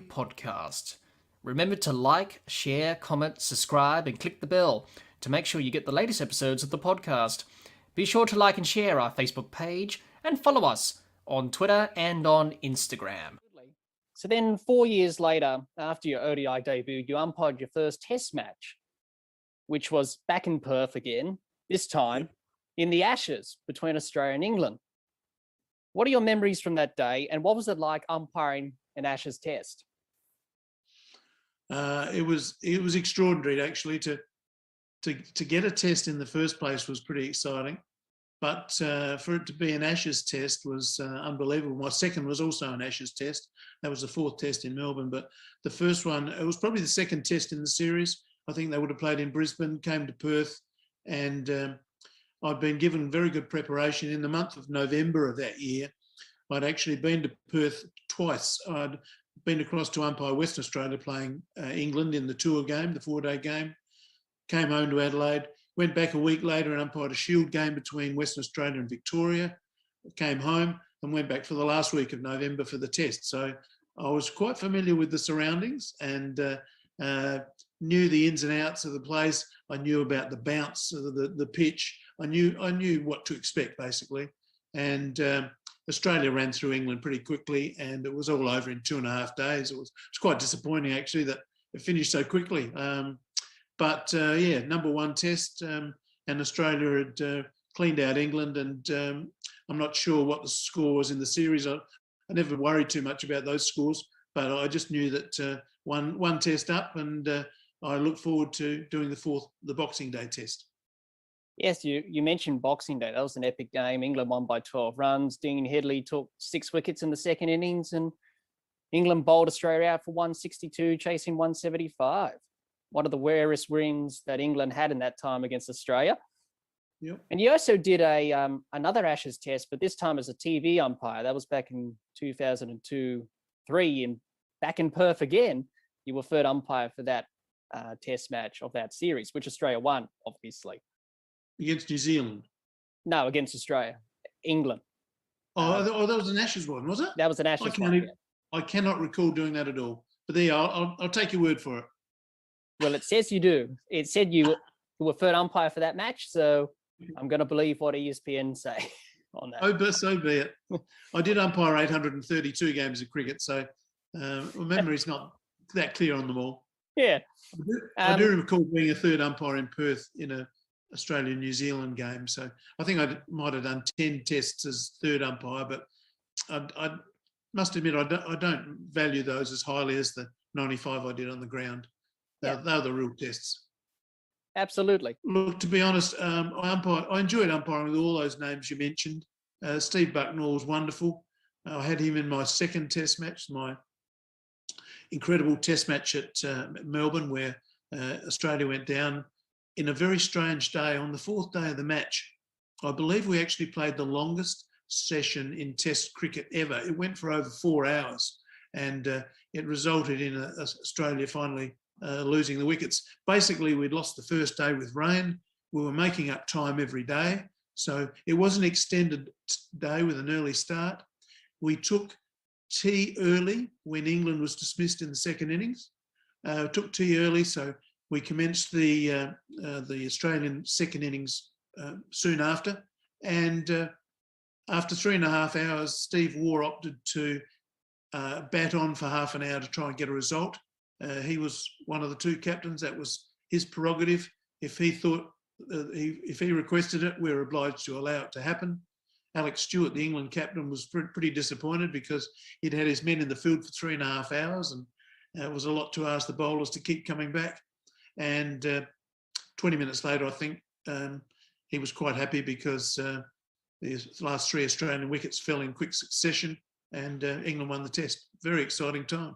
Podcast. Remember to like, share, comment, subscribe, and click the bell to make sure you get the latest episodes of the podcast. Be sure to like and share our Facebook page and follow us on Twitter and on Instagram. So then 4 years later, after your ODI debut, you umpired your first test match, which was back in Perth again, this time in the Ashes between Australia and England. What are your memories from that day, and what was it like umpiring an Ashes test? It was extraordinary, actually. To get a test in the first place was pretty exciting, but for it to be an Ashes test was unbelievable. My second was also an Ashes test. That was the 4th test in Melbourne, but the first one, it was probably the second test in the series. I think they would have played in Brisbane, came to Perth, and I'd been given very good preparation. In the month of November of that year, I'd actually been to Perth twice. I'd been across to umpire Western Australia playing England in the tour game, the 4-day game, came home to Adelaide, went back a week later and umpired a Shield game between Western Australia and Victoria, came home and went back for the last week of November for the test. So I was quite familiar with the surroundings and knew the ins and outs of the place. I knew about the bounce of the pitch. I knew what to expect, basically. And Australia ran through England pretty quickly, and it was all over in 2.5 days. It was quite disappointing, actually, that it finished so quickly. But number one test, and Australia had cleaned out England, and I'm not sure what the score was in the series. I never worried too much about those scores, but I just knew that one test up, and I look forward to doing the Boxing Day test. Yes, you mentioned Boxing Day. That was an epic game. England won by 12 runs. Dean Headley took 6 wickets in the second innings, and England bowled Australia out for 162, chasing 175. One of the rarest wins that England had in that time against Australia. Yep. And you also did another Ashes test, but this time as a TV umpire. That was back in 2002-03, and back in Perth again. You were third umpire for that test match of that series, which Australia won, obviously. Against New Zealand? No, against Australia. England. That was an Ashes one, was it? That was an Ashes one. I cannot recall doing that at all. But there, I'll take your word for it. Well, it says you do. It said you were third umpire for that match, so I'm going to believe what ESPN say on that. So be it. I did umpire 832 games of cricket, so memory's not that clear on them all. Yeah. I do recall being a third umpire in Perth in a Australia-New Zealand game. So I think I might have done 10 tests as third umpire, but I must admit I don't value those as highly as the 95 I did on the ground. They're the real tests. Absolutely. Look, to be honest, I enjoyed umpiring with all those names you mentioned. Steve Bucknell was wonderful. I had him in my second test match, my incredible test match at Melbourne, where Australia went down in a very strange day. On the 4th day of the match, I believe we actually played the longest session in Test cricket ever. It went for over 4 hours, and it resulted in Australia finally losing the wickets. Basically, we'd lost the first day with rain. We were making up time every day, so it was an extended day with an early start. We took tea early when England was dismissed in the second innings. Took tea early, so we commenced the Australian second innings soon after, and after 3.5 hours, Steve Waugh opted to bat on for half an hour to try and get a result. He was one of the two captains. That was his prerogative. If he thought, if he requested it, we were obliged to allow it to happen. Alex Stewart, the England captain, was pretty disappointed because he'd had his men in the field for 3.5 hours, and it was a lot to ask the bowlers to keep coming back. And 20 minutes later, I think he was quite happy because the last 3 Australian wickets fell in quick succession, and England won the test. Very exciting time.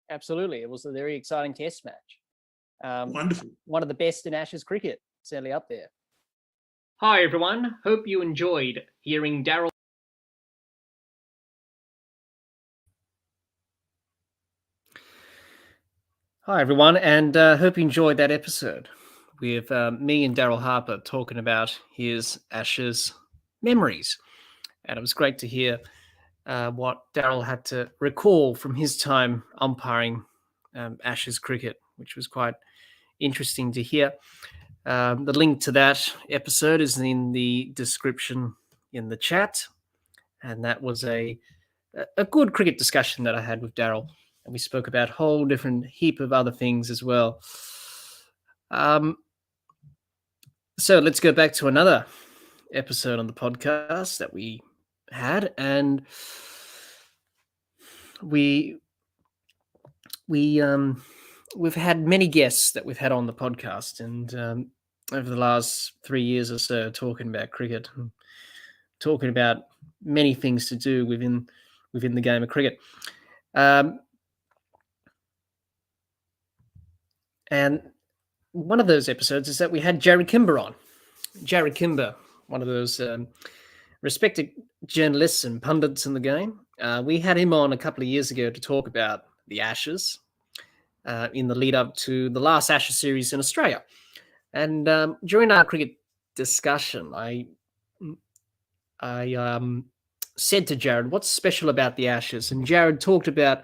Absolutely. It was a very exciting test match. Wonderful. One of the best in Ashes cricket, certainly up there. Hi, everyone. Hope you enjoyed hearing Daryl. Hi, everyone, and hope you enjoyed that episode with me and Daryl Harper talking about his Ashes memories. And it was great to hear what Daryl had to recall from his time umpiring Ashes cricket, which was quite interesting to hear. The link to that episode is in the description in the chat. And that was a good cricket discussion that I had with Daryl. And we spoke about a whole different heap of other things as well. So let's go back to another episode on the podcast that we had. And we've had many guests that we've had on the podcast, and over the last 3 years or so, talking about cricket, and talking about many things to do within the game of cricket. And one of those episodes is that we had Jared Kimber on. Jared Kimber, one of those respected journalists and pundits in the game. We had him on a couple of years ago to talk about the Ashes in the lead up to the last Ashes series in Australia. And during our cricket discussion, I said to Jared, what's special about the Ashes? And Jared talked about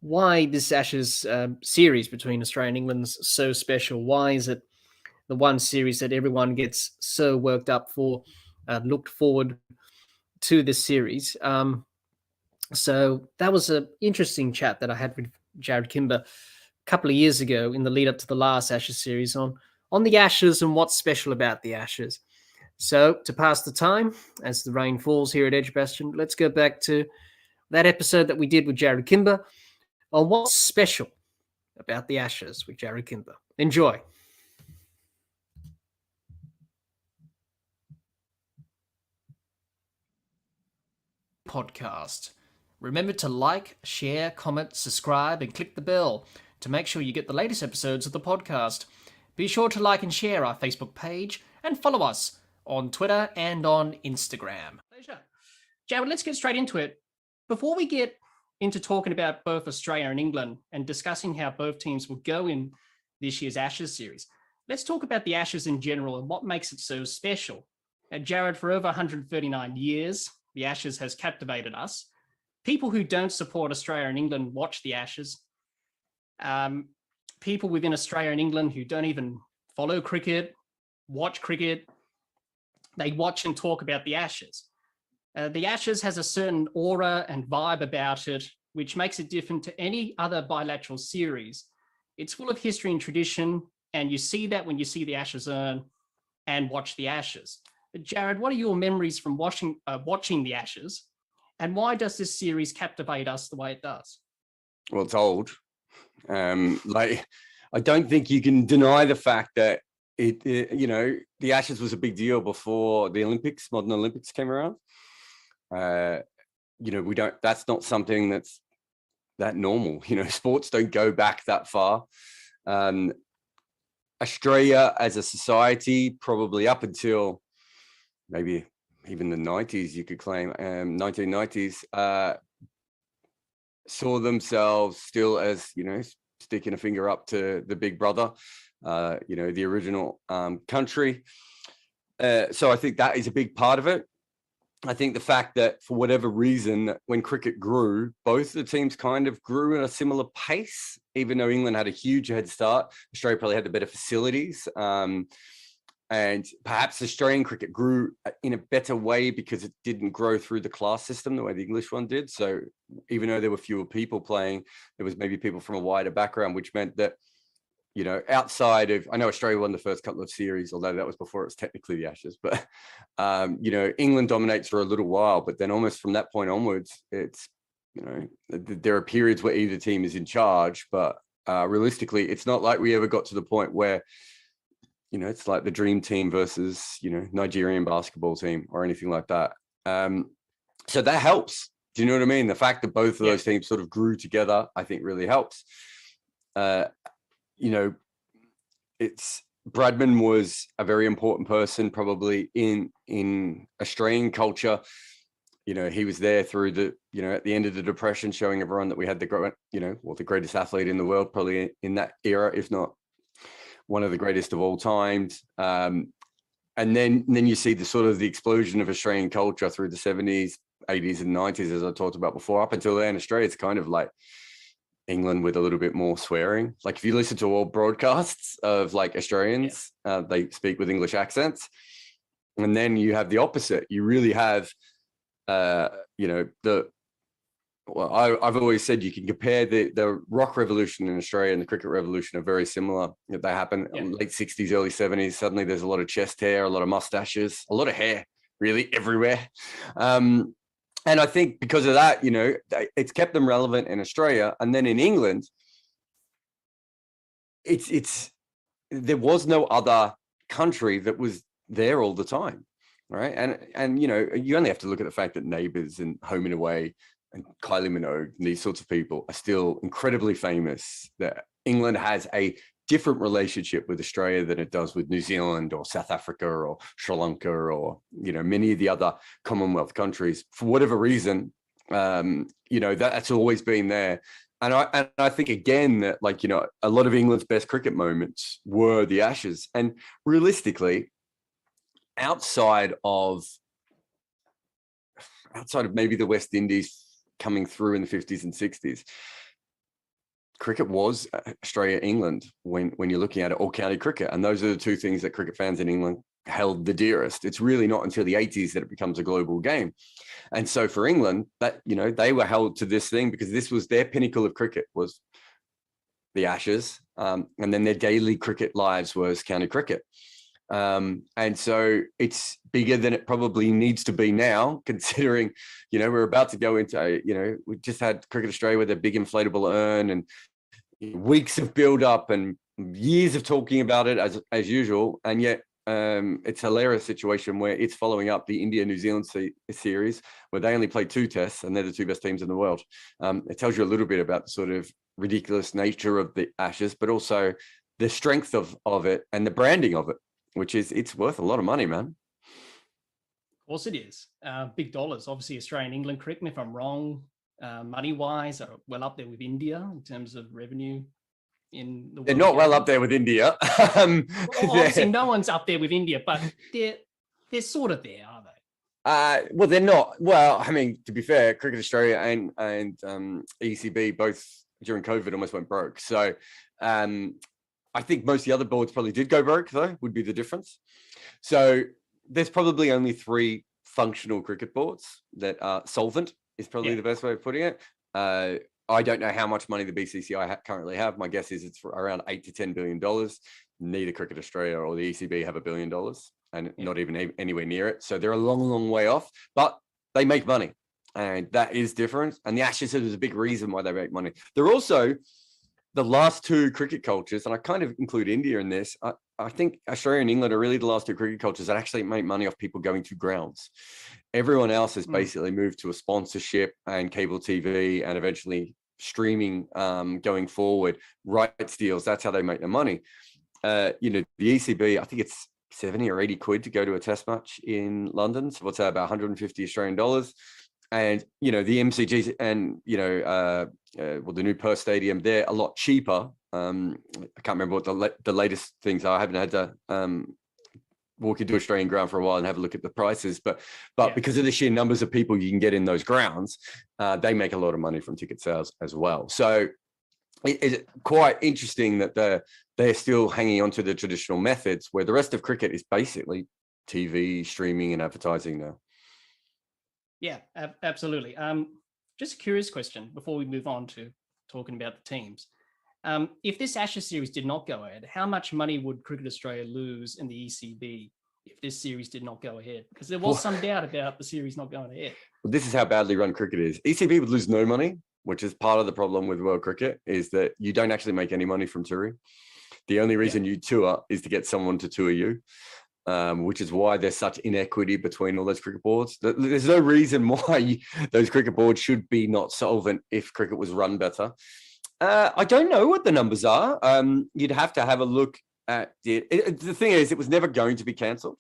why this Ashes series between Australia and England's so special. Why is it the one series that everyone gets so worked up for, looked forward to this series. So that was an interesting chat that I had with Jared Kimber a couple of years ago in the lead up to the last Ashes series on the Ashes and what's special about the Ashes. So to pass the time as the rain falls here at Edgbaston, let's go back to that episode that we did with Jared Kimber on what's special about the Ashes with Jared Kimber. Enjoy. Podcast. Remember to like, share, comment, subscribe, and click the bell to make sure you get the latest episodes of the podcast. Be sure to like and share our Facebook page and follow us on Twitter and on Instagram. Pleasure. Jared, let's get straight into it. Before we get into talking about both Australia and England and discussing how both teams will go in this year's Ashes series, let's talk about the Ashes in general and what makes it so special. Jared, for over 139 years, the Ashes has captivated us. People who don't support Australia and England watch the Ashes. People within Australia and England who don't even follow cricket, watch cricket, they watch and talk about the Ashes. The Ashes has a certain aura and vibe about it, which makes it different to any other bilateral series. It's full of history and tradition, and you see that when you see the Ashes earn and watch the Ashes. Jared, what are your memories from watching the Ashes, and why does this series captivate us the way it does? Well, it's old. I don't think you can deny the fact that the Ashes was a big deal before the Olympics, modern Olympics came around. That's not something that's that normal. Sports don't go back that far. Australia as a society, probably up until maybe even the 90s, you could claim, 1990s, saw themselves still as, sticking a finger up to the big brother, the original country. So I think that is a big part of it. I think the fact that for whatever reason, when cricket grew, both the teams kind of grew at a similar pace, even though England had a huge head start. Australia probably had the better facilities. And perhaps Australian cricket grew in a better way because it didn't grow through the class system the way the English one did. So even though there were fewer people playing, there was maybe people from a wider background, which meant that, outside of, I know Australia won the first couple of series, although that was before it was technically the Ashes, but, England dominates for a little while, but then almost from that point onwards, it's, there are periods where either team is in charge, but realistically, it's not like we ever got to the point where, it's like the dream team versus, Nigerian basketball team or anything like that. So that helps. Do you know what I mean? The fact that both of those teams sort of grew together, I think really helps. It's Bradman was a very important person probably in Australian culture. He was there through the, at the end of the Depression, showing everyone that we had the greatest athlete in the world, probably in that era, if not one of the greatest of all times. And then you see the sort of the explosion of Australian culture through the 70s, 80s and 90s, as I talked about before. Up until then, Australia, it's kind of like England with a little bit more swearing. Like if you listen to all broadcasts of like Australians, they speak with English accents. And then you have the opposite. You really have, I've always said you can compare the rock revolution in Australia and the cricket revolution are very similar. They happen in late 60s, early 70s. Suddenly there's a lot of chest hair, a lot of mustaches, a lot of hair, really everywhere. And I think because of that, it's kept them relevant in Australia. And then in England, there was no other country that was there all the time, right? And you only have to look at the fact that Neighbours and Home and Away and Kylie Minogue and these sorts of people are still incredibly famous. That England has a different relationship with Australia than it does with New Zealand or South Africa or Sri Lanka or, many of the other Commonwealth countries. For whatever reason, that's always been there. And I think, again, that, a lot of England's best cricket moments were the Ashes. And realistically, outside of maybe the West Indies coming through in the 50s and 60s, cricket was Australia, England when you're looking at it, all county cricket. And those are the two things that cricket fans in England held the dearest. It's really not until the 80s that it becomes a global game. And so for England, that, you know, they were held to this thing because this was their pinnacle of cricket, was the Ashes. And then their daily cricket lives was county cricket. And so it's bigger than it probably needs to be now, considering, you know, we're about to go into, you know, we just had Cricket Australia with a big inflatable urn and weeks of build up and years of talking about it as usual. And yet it's a hilarious situation where it's following up the India-New Zealand series where they only played 2 tests and they're the 2 best teams in the world. It tells you a little bit about the sort of ridiculous nature of the Ashes, but also the strength of it and the branding of it, which is, it's worth a lot of money, man. Of course it is. Big dollars. Obviously, Australia and England, correct me if I'm wrong, money-wise, are well up there with India in terms of revenue. In the they're not well up there with India. Well, obviously, no one's up there with India, but they're sort of there, are they? Well, they're not. Well, I mean, to be fair, Cricket Australia and ECB both during COVID almost went broke. So I think most of the other boards probably did go broke, though, would be the difference. So there's probably only 3 functional cricket boards that are solvent, is probably the best way of putting it. I don't know how much money the BCCI currently have. My guess is it's around $8 to $10 billion. Neither Cricket Australia or the ECB have $1 billion, and not even anywhere near it. So they're a long, long way off, but they make money, and that is different. And the Ashes is a big reason why they make money. They're also the last 2 cricket cultures, and I kind of include India in this. I think Australia and England are really the last 2 cricket cultures that actually make money off people going to grounds. Everyone else has basically moved to a sponsorship and cable TV and eventually streaming going forward, rights deals. That's how they make their money. You know, the ECB, I think it's 70 or 80 quid to go to a test match in London. So what's that, about 150 Australian dollars? And, you know, the MCGs and, you know, well, the new Perth Stadium, they're a lot cheaper. I can't remember what the latest things are. I haven't had to walk into Australian ground for a while and have a look at the prices. But because of the sheer numbers of people you can get in those grounds, they make a lot of money from ticket sales as well. So it's quite interesting that they're still hanging on to the traditional methods where the rest of cricket is basically TV, streaming and advertising now. Yeah, absolutely. Just a curious question before we move on to talking about the teams. If this Ashes series did not go ahead, how much money would Cricket Australia lose in the ECB if this series did not go ahead? Because there was some doubt about the series not going ahead. Well, this is how badly run cricket is. ECB would lose no money, which is part of the problem with world cricket, is that you don't actually make any money from touring. The only reason you tour is to get someone to tour you. Which is why there's such inequity between all those cricket boards. There's no reason why those cricket boards should be not solvent if cricket was run better. I don't know what the numbers are. You'd have to have a look at it. The thing is, it was never going to be cancelled.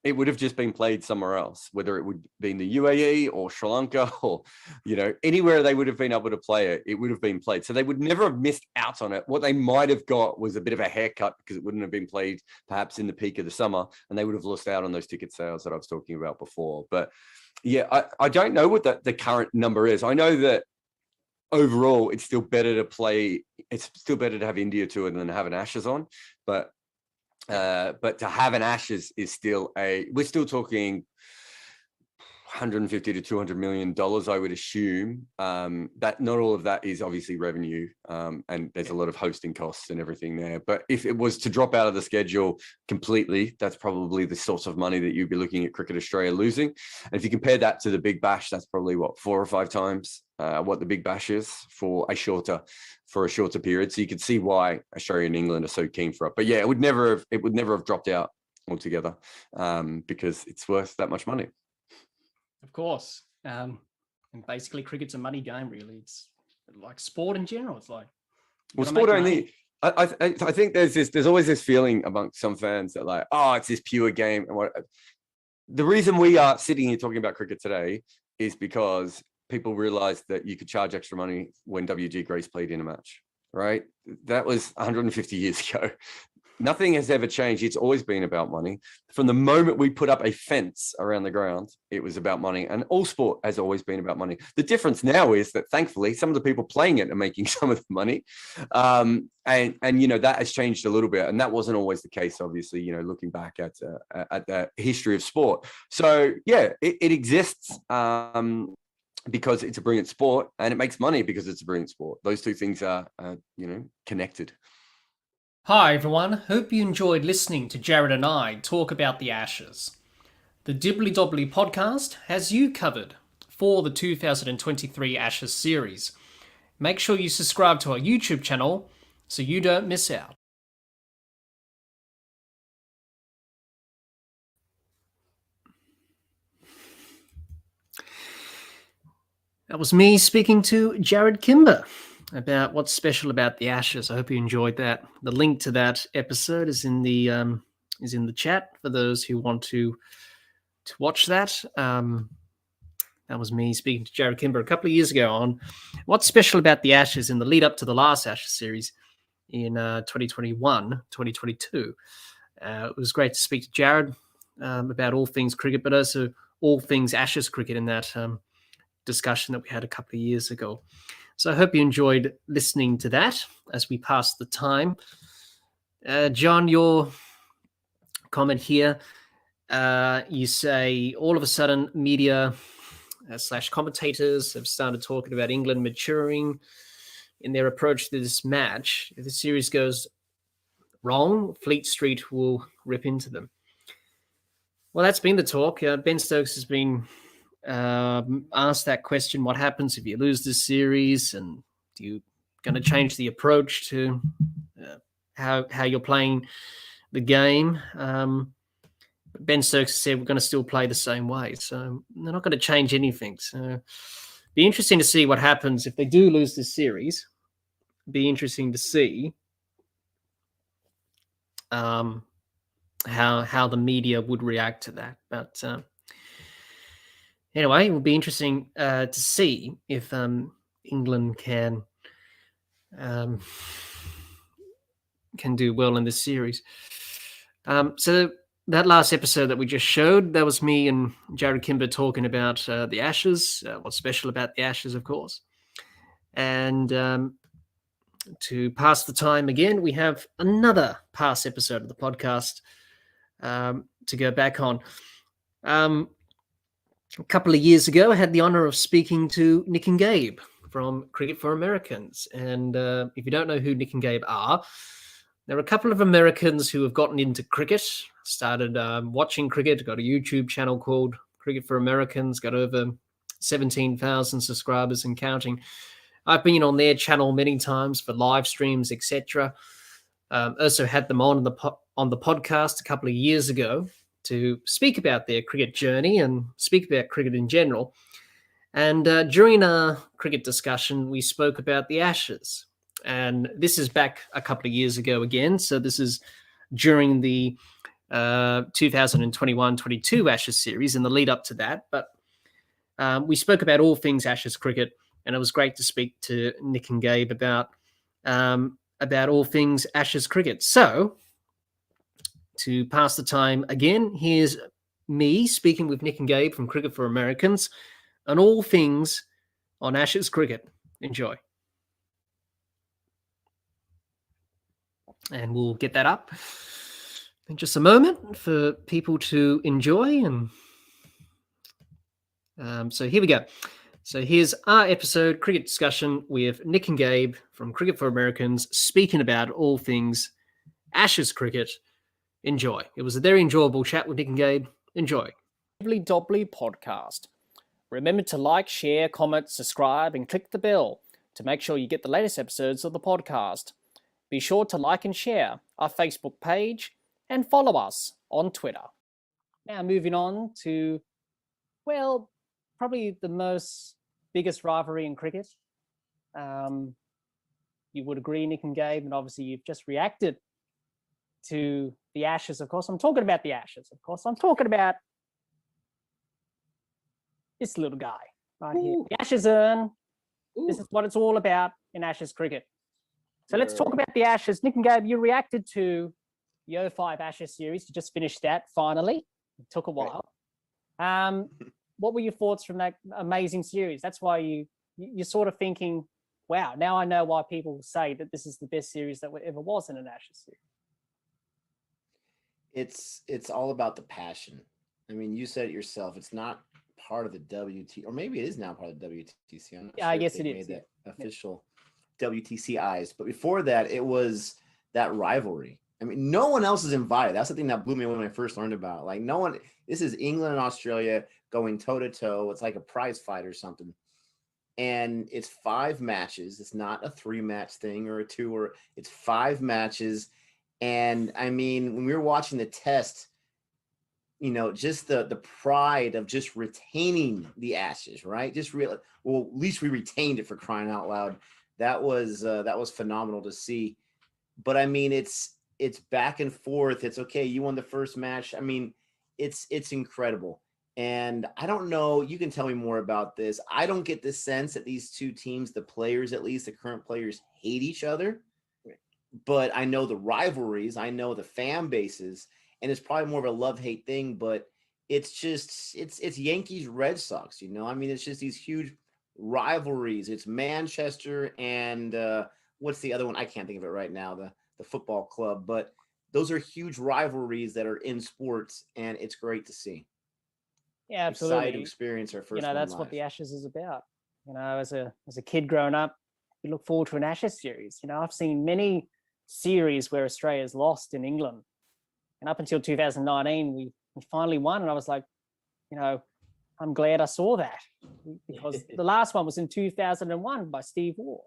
It would have just been played somewhere else, whether it would be in the UAE or Sri Lanka or, you know, anywhere they would have been able to play it, it would have been played. So they would never have missed out on it. What they might have got was a bit of a haircut because it wouldn't have been played perhaps in the peak of the summer, and they would have lost out on those ticket sales that I was talking about before. But yeah, I don't know what the current number is. I know that overall it's still better to play. It's still better to have India tour than have an Ashes on, but to have an Ashes is still we're still talking 150 to 200 million dollars, I would assume. That not all of that is obviously revenue, and there's a lot of hosting costs and everything there. But if it was to drop out of the schedule completely, that's probably the source of money that you'd be looking at Cricket Australia losing. And if you compare that to the Big Bash, that's probably 4 or 5 times what the Big Bash is for a shorter period. So you can see why Australia and England are so keen for it. But yeah, it would never have dropped out altogether, because it's worth that much money. Of course. And basically cricket's a money game, really. It's like sport in general. It's like, well, sport only. I think there's always this feeling amongst some fans that like, oh, it's this pure game. And the reason we are sitting here talking about cricket today is because people realized that you could charge extra money when WG Grace played in a match, right? That was 150 years ago. Nothing has ever changed. It's always been about money. From the moment we put up a fence around the ground, it was about money. And all sport has always been about money. The difference now is that thankfully some of the people playing it are making some of the money. And that has changed a little bit. And that wasn't always the case, obviously, looking back at the history of sport. So yeah, it exists because it's a brilliant sport, and it makes money because it's a brilliant sport. Those two things are connected. Hi everyone, hope you enjoyed listening to Jared and I talk about the Ashes. The Dibbly-Dobbly podcast has you covered for the 2023 Ashes series. Make sure you subscribe to our YouTube channel so you don't miss out. That was me speaking to Jared Kimber about what's special about the Ashes. I hope you enjoyed that. The link to that episode is in the chat for those who want to watch that. That was me speaking to Jared Kimber a couple of years ago on what's special about the Ashes in the lead up to the last Ashes series in 2021-2022. It was great to speak to Jared about all things cricket, but also all things Ashes cricket in that discussion that we had a couple of years ago. So I hope you enjoyed listening to that as we pass the time. John, your comment here, you say all of a sudden media / commentators have started talking about England maturing in their approach to this match. If the series goes wrong, Fleet Street will rip into them. Well, that's been the talk. Ben Stokes has been asked that question: what happens if you lose this series, and do you going to change the approach to how you're playing the game? Ben Stokes said we're going to still play the same way, so they're not going to change anything. So be interesting to see what happens if they do lose this series. Be interesting to see how the media would react to that. But anyway, it will be interesting to see if England can do well in this series. So that last episode that we just showed, that was me and Jared Kimber talking about the Ashes, what's special about the Ashes, of course. And to pass the time again, we have another past episode of the podcast to go back on. A couple of years ago, I had the honor of speaking to Nick and Gabe from Cricket for Americans. And if you don't know who Nick and Gabe are, there are a couple of Americans who have gotten into cricket, started watching cricket, got a YouTube channel called Cricket for Americans, got over 17,000 subscribers and counting. I've been on their channel many times for live streams, etc. Also had them on the podcast a couple of years ago to speak about their cricket journey and speak about cricket in general. And during our cricket discussion, we spoke about the Ashes. And this is back a couple of years ago again. So this is during the 2021-22 Ashes series and the lead up to that. But we spoke about all things Ashes cricket, and it was great to speak to Nick and Gabe about all things Ashes cricket. So to pass the time again, here's me speaking with Nick and Gabe from Cricket for Americans on all things on Ashes cricket. Enjoy. And we'll get that up in just a moment for people to enjoy. And so here we go. So here's our episode, cricket discussion with Nick and Gabe from Cricket for Americans, speaking about all things Ashes cricket. Enjoy. It was a very enjoyable chat with Nick and Gabe. Enjoy. Dibbly-Dobbly podcast. Remember to like, share, comment, subscribe, and click the bell to make sure you get the latest episodes of the podcast. Be sure to like and share our Facebook page and follow us on Twitter. Now moving on to, well, probably the biggest rivalry in cricket. You would agree, Nick and Gabe, and obviously you've just reacted to the Ashes, of course. I'm talking about the Ashes, of course. I'm talking about this little guy right here. The Ashes urn. This is what it's all about in Ashes cricket. So let's talk about the Ashes. Nick and Gabe, you reacted to the 05 Ashes series. You just finished that finally. It took a while. What were your thoughts from that amazing series? That's why you're sort of thinking, wow, now I know why people say that this is the best series that ever was in an Ashes series. It's all about the passion. I mean, you said it yourself. It's not part of the WT, or maybe it is now part of the WTC. I'm not sure yes, if they it is. made that official WTC eyes. But before that, it was that rivalry. I mean, no one else is invited. That's the thing that blew me away when I first learned about it. Like, no one. This is England and Australia going toe to toe. It's like a prize fight or something. And it's 5 matches. It's not a 3-match thing or a 2, or it's 5 matches. And I mean, when we were watching the test, you know, just the pride of just retaining the Ashes, right? Just real. Well, at least we retained it, for crying out loud. That was phenomenal to see. But I mean, it's back and forth. It's okay. You won the first match. I mean, it's incredible. And I don't know, you can tell me more about this. I don't get the sense that these two teams, the players, at least the current players, hate each other. But I know the rivalries, I know the fan bases, and it's probably more of a love-hate thing, but it's just, it's Yankees, Red Sox, you know? I mean, it's just these huge rivalries. It's Manchester and what's the other one? I can't think of it right now, the football club, but those are huge rivalries that are in sports, and it's great to see. Yeah, absolutely. Excited to experience our first. You know, one that's live. what the Ashes is about. You know, as a kid growing up, you look forward to an Ashes series. You know, I've seen many series where Australia's lost in England, and up until 2019, we finally won, and I was like, you know, I'm glad I saw that, because the last one was in 2001 by Steve Waugh.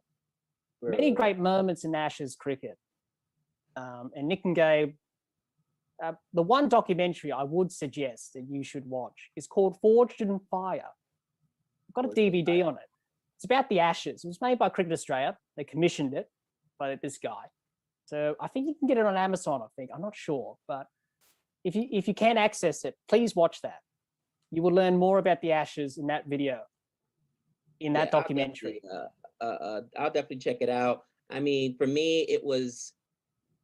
Many great moments in Ashes cricket, and Nick and Gabe. The one documentary I would suggest that you should watch is called Forged in Fire. I've got a DVD on it. It's about the Ashes. It was made by Cricket Australia. They commissioned it by this guy. So I think you can get it on Amazon, I think. I'm not sure. But if you can access it, please watch that. You will learn more about the Ashes in that video, in that documentary. I'll definitely check it out. I mean, for me, it was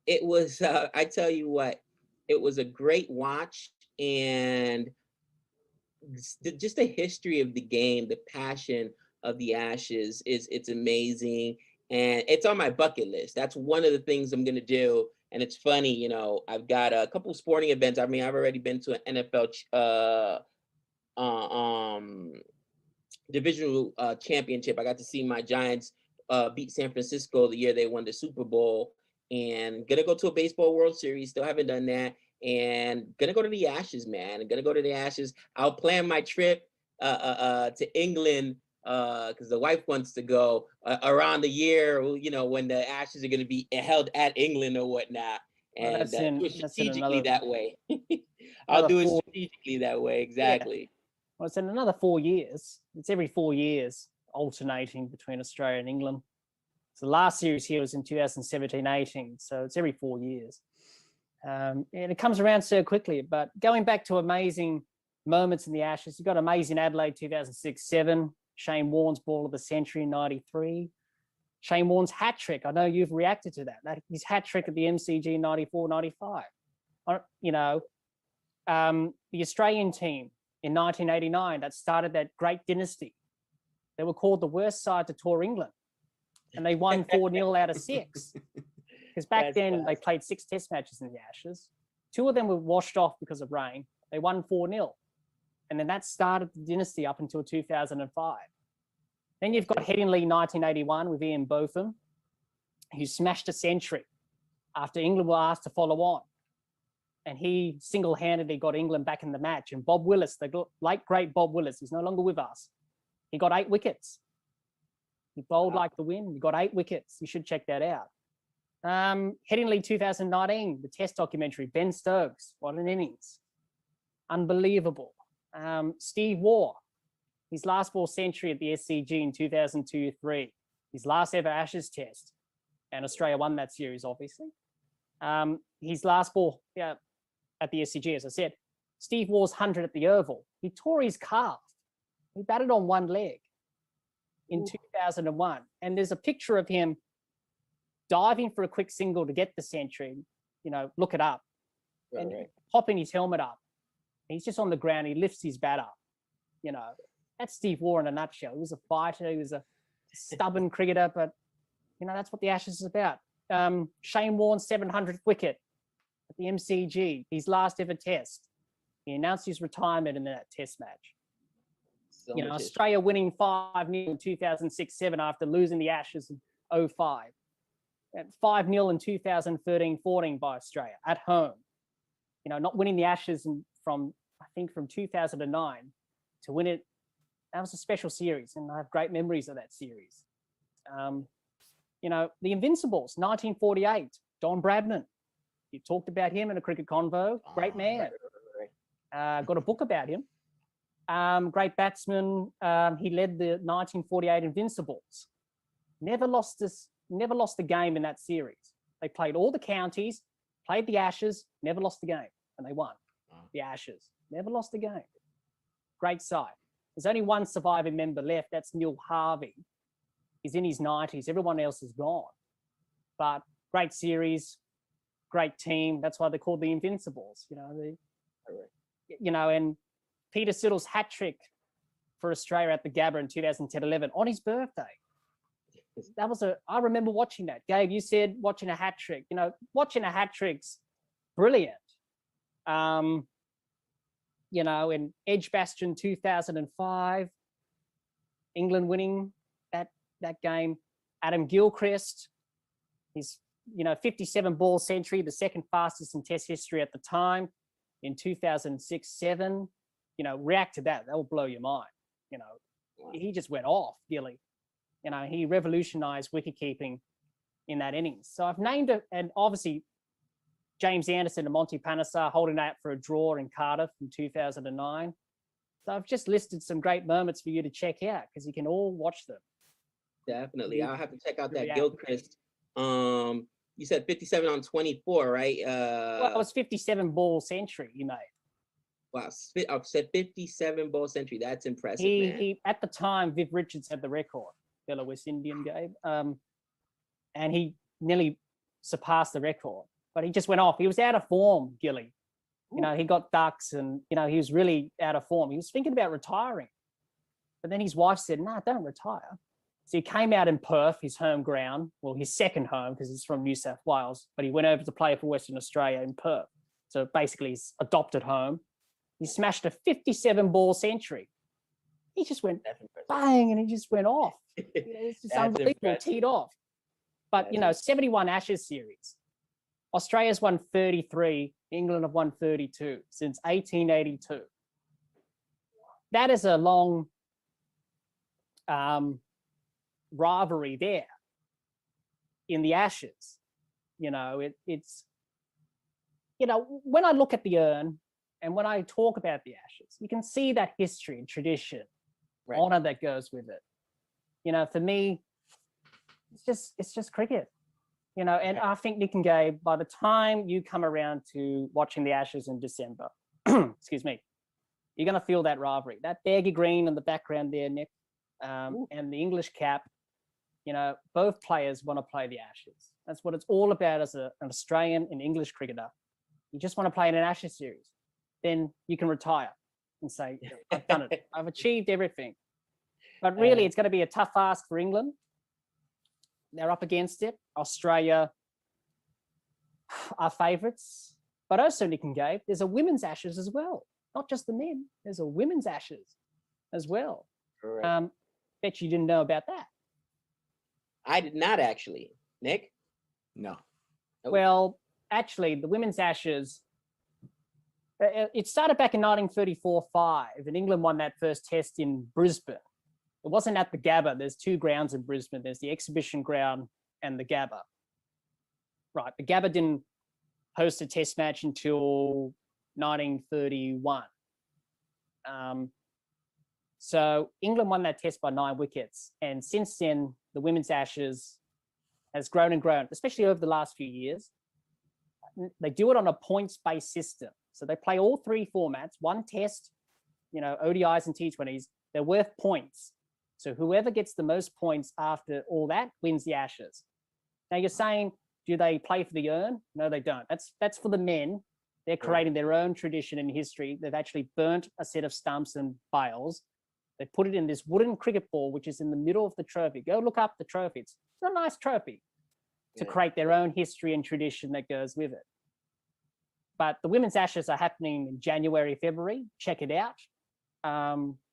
I tell you what, it was a great watch, and just the history of the game, the passion of the Ashes it's amazing, and it's on my bucket list. That's one of the things I'm gonna do. And it's funny, you know, I've got a couple sporting events. I mean, I've already been to an NFL divisional championship. I got to see my Giants beat San Francisco the year they won the Super Bowl, and gonna go to a baseball World Series. Still haven't done that, and gonna go to the Ashes, man. I'm gonna go to the Ashes. I'll plan my trip to England because the wife wants to go around the year, you know, when the Ashes are gonna be held at England or whatnot. And do it strategically that way. I'll do it strategically that way. Exactly. Yeah. Well, it's in another 4 years. It's every 4 years, alternating between Australia and England. So the last series here was in 2017-18, so it's every 4 years. And it comes around so quickly. But going back to amazing moments in the Ashes, you've got amazing Adelaide 2006-7, Shane Warne's ball of the century in 93, Shane Warne's hat trick. I know you've reacted to that. His hat trick at the MCG 94-95. You know, the Australian team in 1989 that started that great dynasty. They were called the worst side to tour England, and they won 4-0 out of 6. Because back then they played 6 test matches in the Ashes. 2 of them were washed off because of rain. They won 4-0. And then that started the dynasty up until 2005. Then you've got Headingley 1981 with Ian Botham, who smashed a century after England were asked to follow on. And he single-handedly got England back in the match. And Bob Willis, the late great Bob Willis, he's no longer with us. He got 8 wickets. He bowled like the wind. He got 8 wickets. You should check that out. Headingley 2019, the test documentary, Ben Stokes, what an innings. Unbelievable. Steve Waugh, his last ball century at the SCG in 2002-3, his last ever Ashes test, and Australia won that series, obviously. His last ball at the SCG, as I said, Steve Waugh's 100 at the Oval. He tore his calf. He batted on one leg in 2001. And there's a picture of him diving for a quick single to get the century. You know, look it up. and Right. popping his helmet up. He's just on the ground. He lifts his bat up. You know, that's Steve Waugh in a nutshell. He was a fighter. He was a stubborn cricketer, but you know that's what the Ashes is about. Shane Warne's 700th wicket at the MCG, his last ever Test. He announced his retirement in that Test match. So You know, much history. Australia winning 5-0 in 2006-07 after losing the Ashes in 2005. 5-0 in 2013-14 by Australia at home. You know, not winning the Ashes from 2009 to win it. That was a special series, and I have great memories of that series. You know, the Invincibles, 1948, Don Bradman. You talked about him in a cricket convo. Great man. Got a book about him. Great batsman. He led the 1948 Invincibles. Never lost the game in that series. They played all the counties, played the Ashes, never lost the game, and they won. The Ashes never lost the game. Great side. There's only one surviving member left. That's Neil Harvey. He's in his 90s. Everyone else is gone. But great series, great team. That's why they're called the Invincibles. You know, and Peter Siddle's hat trick for Australia at the Gabba in 2010-11 on his birthday. I remember watching that. Gabe, you said watching a hat trick. You know, watching a hat trick's brilliant. You know, in Edgbaston 2005, England winning that game. Adam Gilchrist, his 57 ball century, the second fastest in Test history at the time in 2006-07. You know, react to that. That will blow your mind. You know, he just went off, Gilly. You know, he revolutionized wicketkeeping in that innings. So I've named it, and obviously James Anderson and Monty Panesar holding out for a draw in Cardiff in 2009. So I've just listed some great moments for you to check out because you can all watch them. Definitely. I'll have to check out that Yeah. Gilchrist. You said 57 on 24, right? Well, it was 57 ball century he made. Wow, I said 57 ball century. That's impressive, man. He at the time, Viv Richards had the record, fellow West Indian Gabe, and he nearly surpassed the record. But he just went off. He was out of form, Gilly. You know, he got ducks, and you know he was really out of form. He was thinking about retiring, but then his wife said, "No, don't retire." So he came out in Perth, his home ground, well, his second home because he's from New South Wales, but he went over to play for Western Australia in Perth. So basically, his adopted home. He smashed a 57 ball century. He just went bang, and he just went off. It's just unbelievable, impressive. teed off. But, you know, 71 Ashes series. Australia's won 33, England have won 32 since 1882. That is a long rivalry there in the Ashes. You know, it's, you know, when I look at the urn and when I talk about the Ashes, you can see that history and tradition, honor that goes with it. You know, for me, it's just cricket. You know, and I think Nick and Gabe, by the time you come around to watching the Ashes in December, excuse me, you're going to feel that rivalry. That baggy green in the background there, Nick, and the English cap, you know, both players want to play the Ashes. That's what it's all about as an Australian and English cricketer. You just want to play in an Ashes series. Then you can retire and say, I've done it. I've achieved everything. But really, it's going to be a tough ask for England. They're up against it. Australia are favourites, but also Nick and Gabe, there's a women's Ashes as well. Not just the men. There's a women's Ashes as well. Bet you didn't know about that. I did not actually. Nick? No. Well, actually, the women's Ashes, it started back in 1934-5, and England won that first test in Brisbane. It wasn't at the Gabba. There's two grounds in Brisbane. There's the exhibition ground and the Gabba. Right, the Gabba didn't host a test match until 1931. So England won that test by 9 wickets. And since then, the women's Ashes has grown and grown, especially over the last few years. They do it on a points-based system. So they play all 3 formats, 1 test, you know, ODIs and T20s. They're worth points. So whoever gets the most points after all that wins the Ashes. Now you're saying, do they play for the urn? No, they don't. That's for the men. They're creating their own tradition in history. They've actually burnt a set of stumps and bales. They put it in this wooden cricket ball, which is in the middle of the trophy. Go look up the trophy. It's a nice trophy to create their own history and tradition that goes with it. But the Women's Ashes are happening in January, February. Check it out.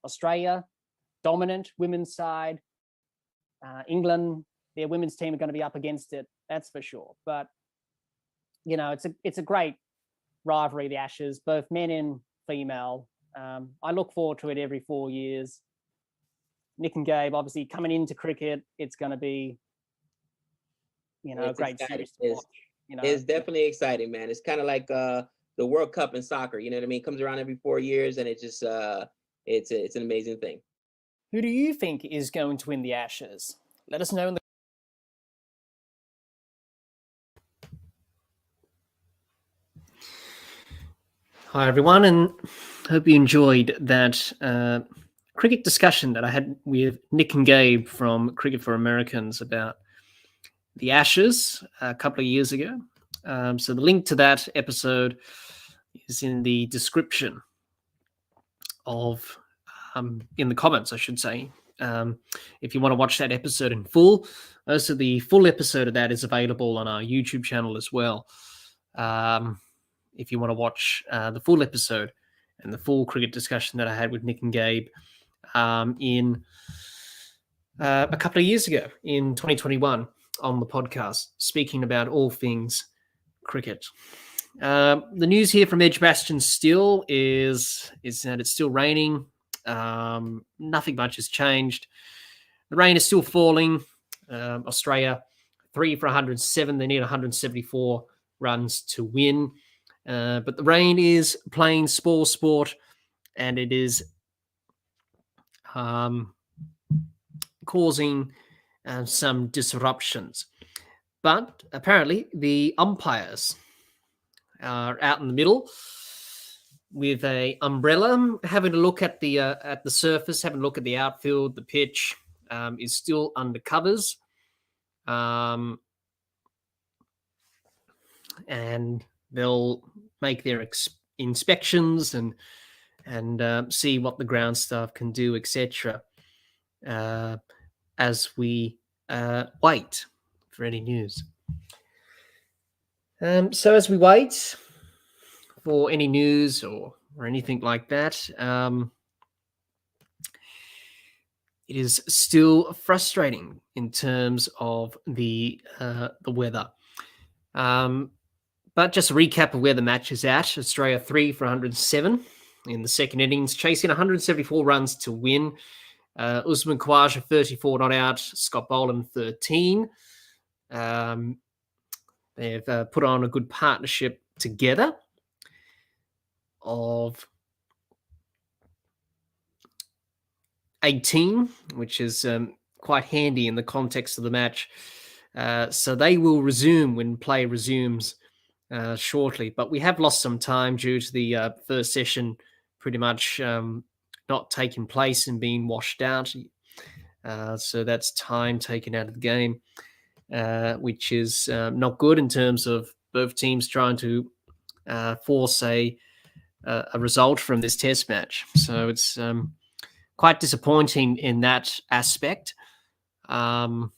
Australia, dominant women's side. England, their women's team are going to be up against it. That's for sure. But, you know, it's a great rivalry, the Ashes, both men and female. I look forward to it every 4 years. Nick and Gabe, obviously, coming into cricket, it's going to be, you know, a great series to watch. You know, it's definitely exciting, man. It's kind of like the World Cup in soccer. You know what I mean? It comes around every 4 years, and it just it's an amazing thing. Who do you think is going to win the Ashes? Let us know in the Hi everyone, and hope you enjoyed that cricket discussion that I had with Nick and Gabe from Cricket for Americans about the Ashes a couple of years ago. So the link to that episode is in the description of, in the comments, I should say. If you want to watch that episode in full. Also, the full episode of that is available on our YouTube channel as well. If you want to watch the full episode and the full cricket discussion that I had with Nick and Gabe in a couple of years ago in 2021 on the podcast, speaking about all things cricket. The news here from Edgbaston still is that it's still raining. Nothing much has changed. The rain is still falling. Australia 3 for 107. They need 174 runs to win. But the rain is playing spoil sport, and it is causing some disruptions. But apparently the umpires are out in the middle with a umbrella, having a look at the surface, having a look at the outfield. The pitch is still under covers, and they'll make their inspections and see what the ground staff can do, etc. As we wait for any news. So as we wait for any news or anything like that, it is still frustrating in terms of the weather. But just a recap of where the match is at. Australia 3 for 107 in the second innings, chasing 174 runs to win. Usman Khawaja 34 not out, Scott Boland 13. They've put on a good partnership together of 18, which is quite handy in the context of the match. So they will resume when play resumes shortly. But we have lost some time due to the first session pretty much not taking place and being washed out. So that's time taken out of the game, which is not good in terms of both teams trying to force a result from this test match. So it's quite disappointing in that aspect, and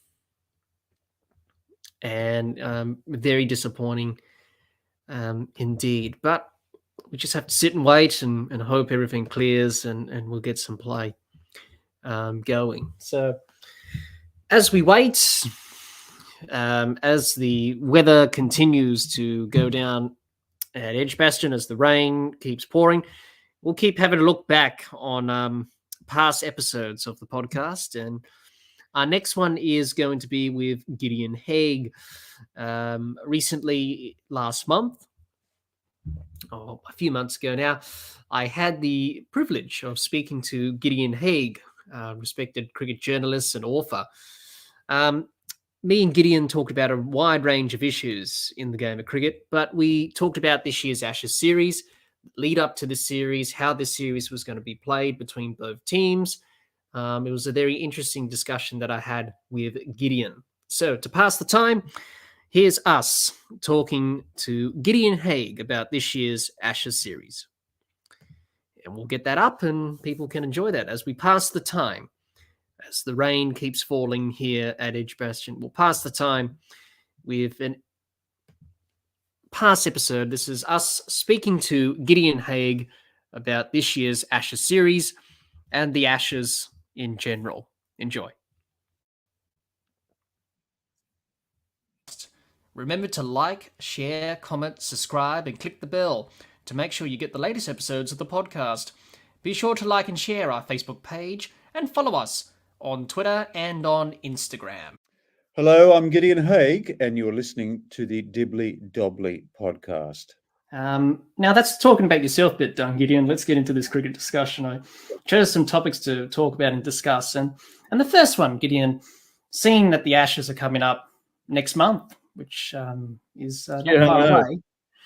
very disappointing indeed. But we just have to sit and wait and hope everything clears and we'll get some play going. So as we wait, as the weather continues to go down at Edgbaston, as the rain keeps pouring, we'll keep having a look back on past episodes of the podcast. And our next one is going to be with Gideon Haigh. Recently, last month, or a few months ago now, I had the privilege of speaking to Gideon Haigh, respected cricket journalist and author. Me and Gideon talked about a wide range of issues in the game of cricket, but we talked about this year's Ashes series, lead up to this series, how this series was going to be played between both teams. It was a very interesting discussion that I had with Gideon. So to pass the time, Here's us talking to Gideon Haigh about this year's Ashes series. And we'll get that up and people can enjoy that as we pass the time. As the rain keeps falling here at Edgbaston, we'll pass the time with an past episode. This is us speaking to Gideon Haigh about this year's Ashes series and the Ashes in general. Enjoy. Remember to like, share, comment, subscribe, and click the bell to make sure you get the latest episodes of the podcast. Be sure to like and share our Facebook page and follow us on Twitter and on Instagram. Hello, I'm Gideon Haigh, and you're listening to the Dibbly-Dobbly podcast. Now that's talking about yourself a bit, Gideon. Let's get into this cricket discussion. I chose some topics to talk about and discuss. And the first one, Gideon, seeing that the Ashes are coming up next month, which is not far away.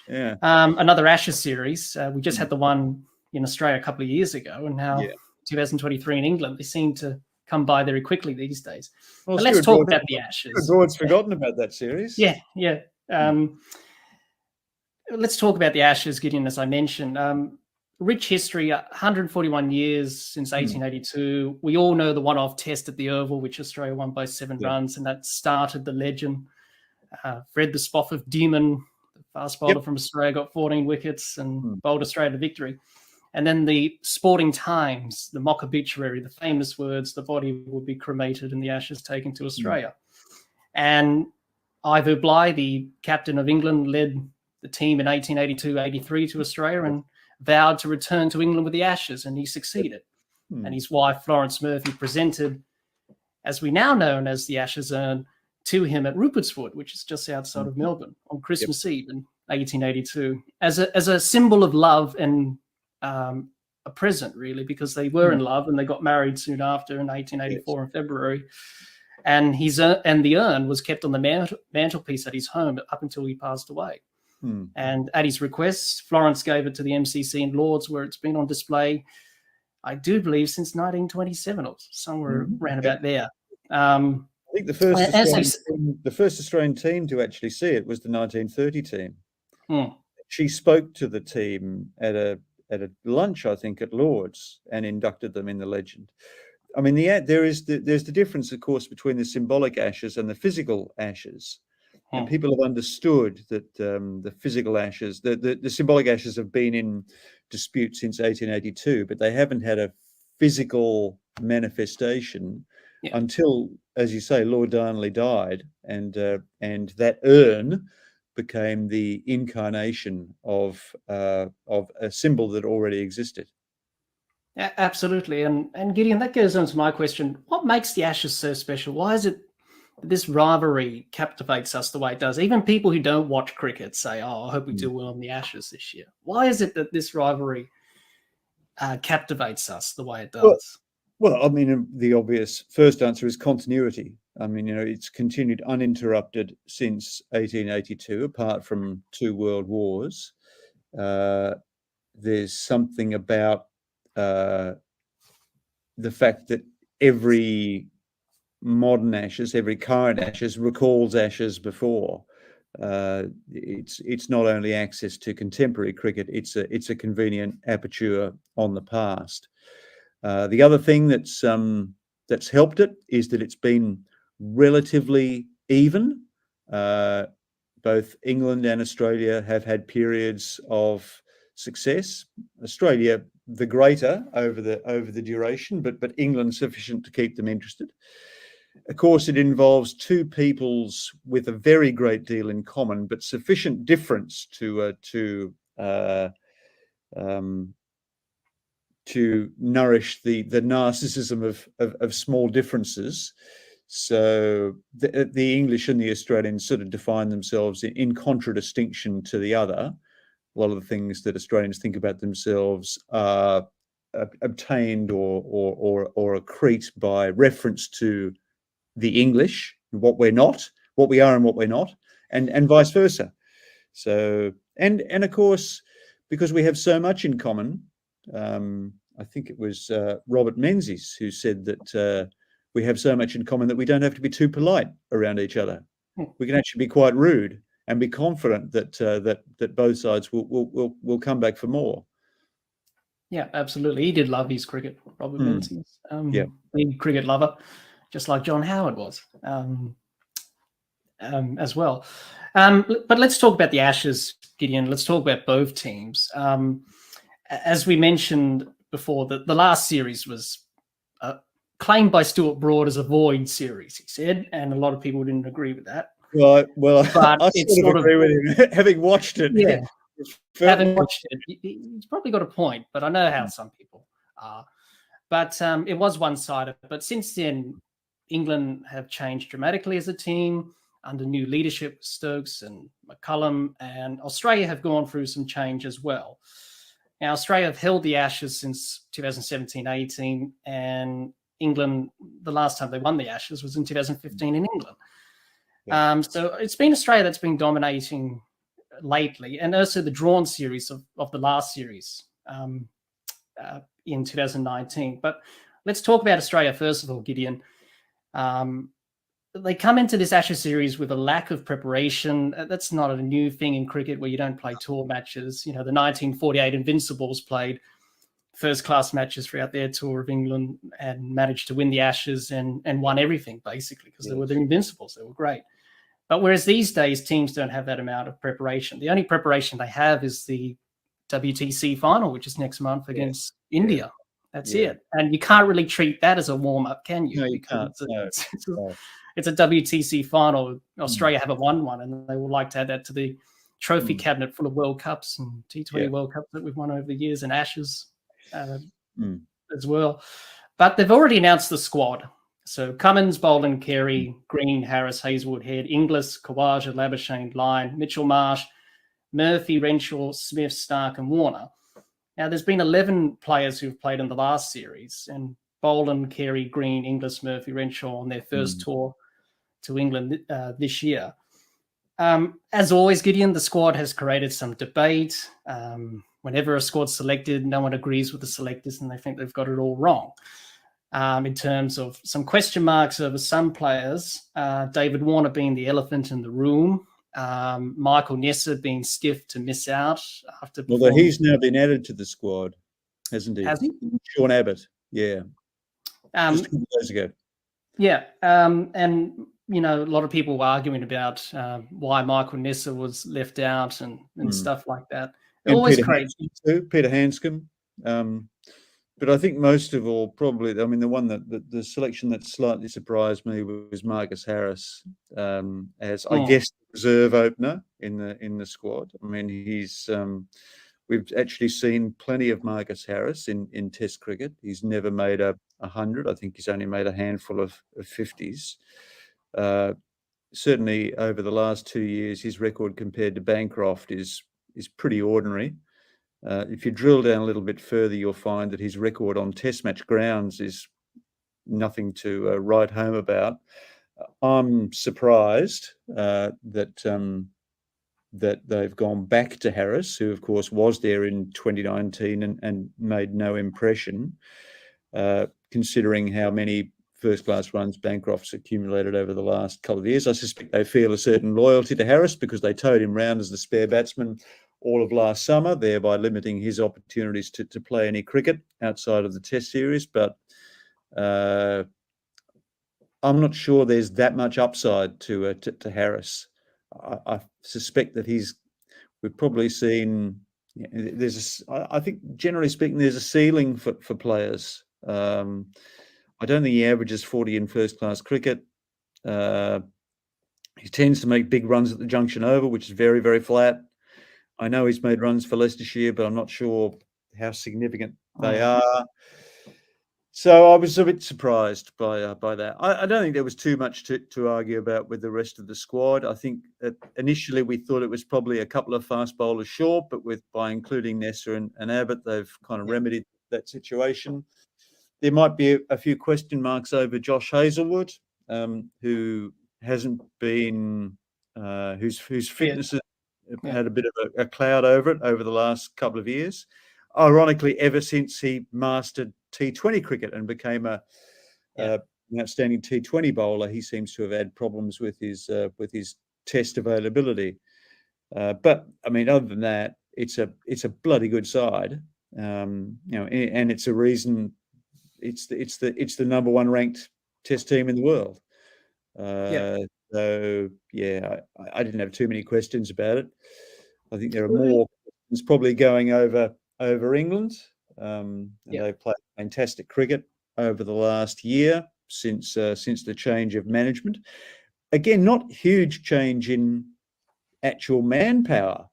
Yeah. Another Ashes series. We just had the one in Australia a couple of years ago, and now 2023 in England. They seem to come by very quickly these days. Well, but let's talk about the Ashes. Broad's forgotten about that series. Yeah. Let's talk about the Ashes, Gideon, as I mentioned. Rich history, 141 years since 1882. We all know the one-off test at the Oval, which Australia won by 7 runs, and that started the legend. Fred the Spofford Demon, the fast bowler from Australia, got 14 wickets and bowled Australia to victory. And then the Sporting Times, the mock obituary, the famous words, the body will be cremated and the Ashes taken to Australia. And Ivor Bligh, the captain of England, led the team in 1882-83 to Australia and vowed to return to England with the Ashes, and he succeeded. And his wife, Florence Murphy, presented, as we now know as the Ashes urn, to him at Rupert's Wood, which is just outside of Melbourne, on Christmas Eve in 1882, as a symbol of love and a present, really, because they were in love and they got married soon after in 1884 in February. And the urn was kept on the mantelpiece at his home up until he passed away. And at his request, Florence gave it to the MCC in Lords, where it's been on display, I do believe, since 1927 or somewhere around about there. I think the first Australian team to actually see it was the 1930 team. She spoke to the team at a lunch, I think, at Lords, and inducted them in the legend. I mean, there's the difference, of course, between the symbolic Ashes and the physical Ashes. And people have understood that the physical Ashes, the symbolic Ashes have been in dispute since 1882, but they haven't had a physical manifestation until, as you say, Lord Darnley died, and that urn became the incarnation of a symbol that already existed. Absolutely. And Gideon, that goes on to my question. What makes the Ashes so special? Why is it this rivalry captivates us the way it does? Even people who don't watch cricket say, I hope we do well in the Ashes this year. Why is it that this rivalry captivates us the way it does? Well, I mean, the obvious first answer is continuity. I mean, it's continued uninterrupted since 1882, apart from 2 world wars. There's something about the fact that every modern Ashes, every current Ashes recalls Ashes before. It's not only access to contemporary cricket; it's a convenient aperture on the past. The other thing that's helped it is that it's been relatively even. Both England and Australia have had periods of success. Australia the greater over the duration, but England sufficient to keep them interested. Of course, it involves 2 peoples with a very great deal in common, but sufficient difference to nourish the narcissism of small differences. So the English and the Australians sort of define themselves in contradistinction to the other. A lot of the things that Australians think about themselves are obtained or accrete by reference to the English, what we're not, what we are and what we're not, and vice versa. So, and of course, because we have so much in common, I think it was Robert Menzies who said that we have so much in common that we don't have to be too polite around each other. we can actually be quite rude and be confident that that both sides will come back for more. Yeah, absolutely. He did love his cricket, Robert Menzies. Yeah. Big cricket lover, just like John Howard was as well. But let's talk about the Ashes, Gideon. Let's talk about both teams. As we mentioned before, the last series was claimed by Stuart Broad as a void series, he said, and a lot of people didn't agree with that. Well, But I it's sort of agree with him, having watched it. Yeah. Having watched it, he's probably got a point, but I know how some people are. But it was one-sided. But since then, England have changed dramatically as a team under new leadership, Stokes and McCullum, and Australia have gone through some change as well. Now, Australia have held the Ashes since 2017-18, and England, the last time they won the Ashes was in 2015 in England. Yeah. So it's been Australia that's been dominating lately, and also the drawn series of the last series in 2019. But let's talk about Australia first of all, Gideon. They come into this Ashes series with a lack of preparation. That's not a new thing in cricket where you don't play tour matches. You know, the 1948 Invincibles played first-class matches throughout their tour of England and managed to win the Ashes and won everything, basically, because they were the Invincibles. They were great. But whereas these days, teams don't have that amount of preparation. The only preparation they have is the WTC final, which is next month against India. That's it. And you can't really treat that as a warm-up, can you? No, you because can't. it's a WTC final. Australia haven't won one, and they would like to add that to the trophy cabinet full of World Cups and T20 World Cups that we've won over the years and Ashes as well. But they've already announced the squad. So Cummins, Boland, Carey, Green, Harris, Hazelwood, Head, Inglis, Khawaja, Labuschagne, Lyon, Mitchell Marsh, Murphy, Renshaw, Smith, Stark, and Warner. Now, there's been 11 players who've played in the last series, and Boland, Carey, Green, Inglis, Murphy, Renshaw on their first tour to England this year. As always, Gideon, the squad has created some debate. Whenever a squad's selected, no one agrees with the selectors and they think they've got it all wrong. In terms of some question marks over some players, David Warner being the elephant in the room, Michael Nessa being stiff to miss out after. Although he's now been added to the squad, hasn't he? Has he? Sean Abbott, just a couple of days ago. Yeah, and you know, a lot of people were arguing about why Michael Nessa was left out and stuff like that. And Always Peter crazy. Hanscom too, Peter Hanscom. But I think most of all, probably, I mean, the one the selection that slightly surprised me was Marcus Harris as, I guess, reserve opener in the squad. I mean, he's we've actually seen plenty of Marcus Harris in Test cricket. He's never made a 100. I think he's only made a handful of 50s. Certainly, over the last 2 years, his record compared to Bancroft is pretty ordinary. If you drill down a little bit further, you'll find that his record on Test match grounds is nothing to write home about. I'm surprised that they've gone back to Harris, who, of course, was there in 2019 and made no impression, considering how many first-class runs Bancroft's accumulated over the last couple of years. I suspect they feel a certain loyalty to Harris because they towed him round as the spare batsman all of last summer, thereby limiting his opportunities to play any cricket outside of the Test series. But I'm not sure there's that much upside to Harris. I suspect that we've probably seen. I think generally speaking, there's a ceiling for players. I don't think he averages 40 in first-class cricket. He tends to make big runs at the junction over, which is very, very flat. I know he's made runs for Leicestershire, but I'm not sure how significant they are. So I was a bit surprised by that. I don't think there was too much to argue about with the rest of the squad. I think that initially we thought it was probably a couple of fast bowlers short, but by including Nessa and Abbott, they've kind of remedied that situation. There might be a few question marks over Josh Hazelwood, who hasn't been, whose fitness has had a bit of a cloud over it over the last couple of years. Ironically, ever since he mastered T20 cricket and became a an outstanding T20 bowler, he seems to have had problems with his test availability. But I mean, other than that, it's a bloody good side. And it's a reason it's the number one ranked test team in the world. So yeah, I didn't have too many questions about it. I think there are more questions probably going over England. And they've played fantastic cricket over the last year since the change of management. Again, not huge change in actual manpower.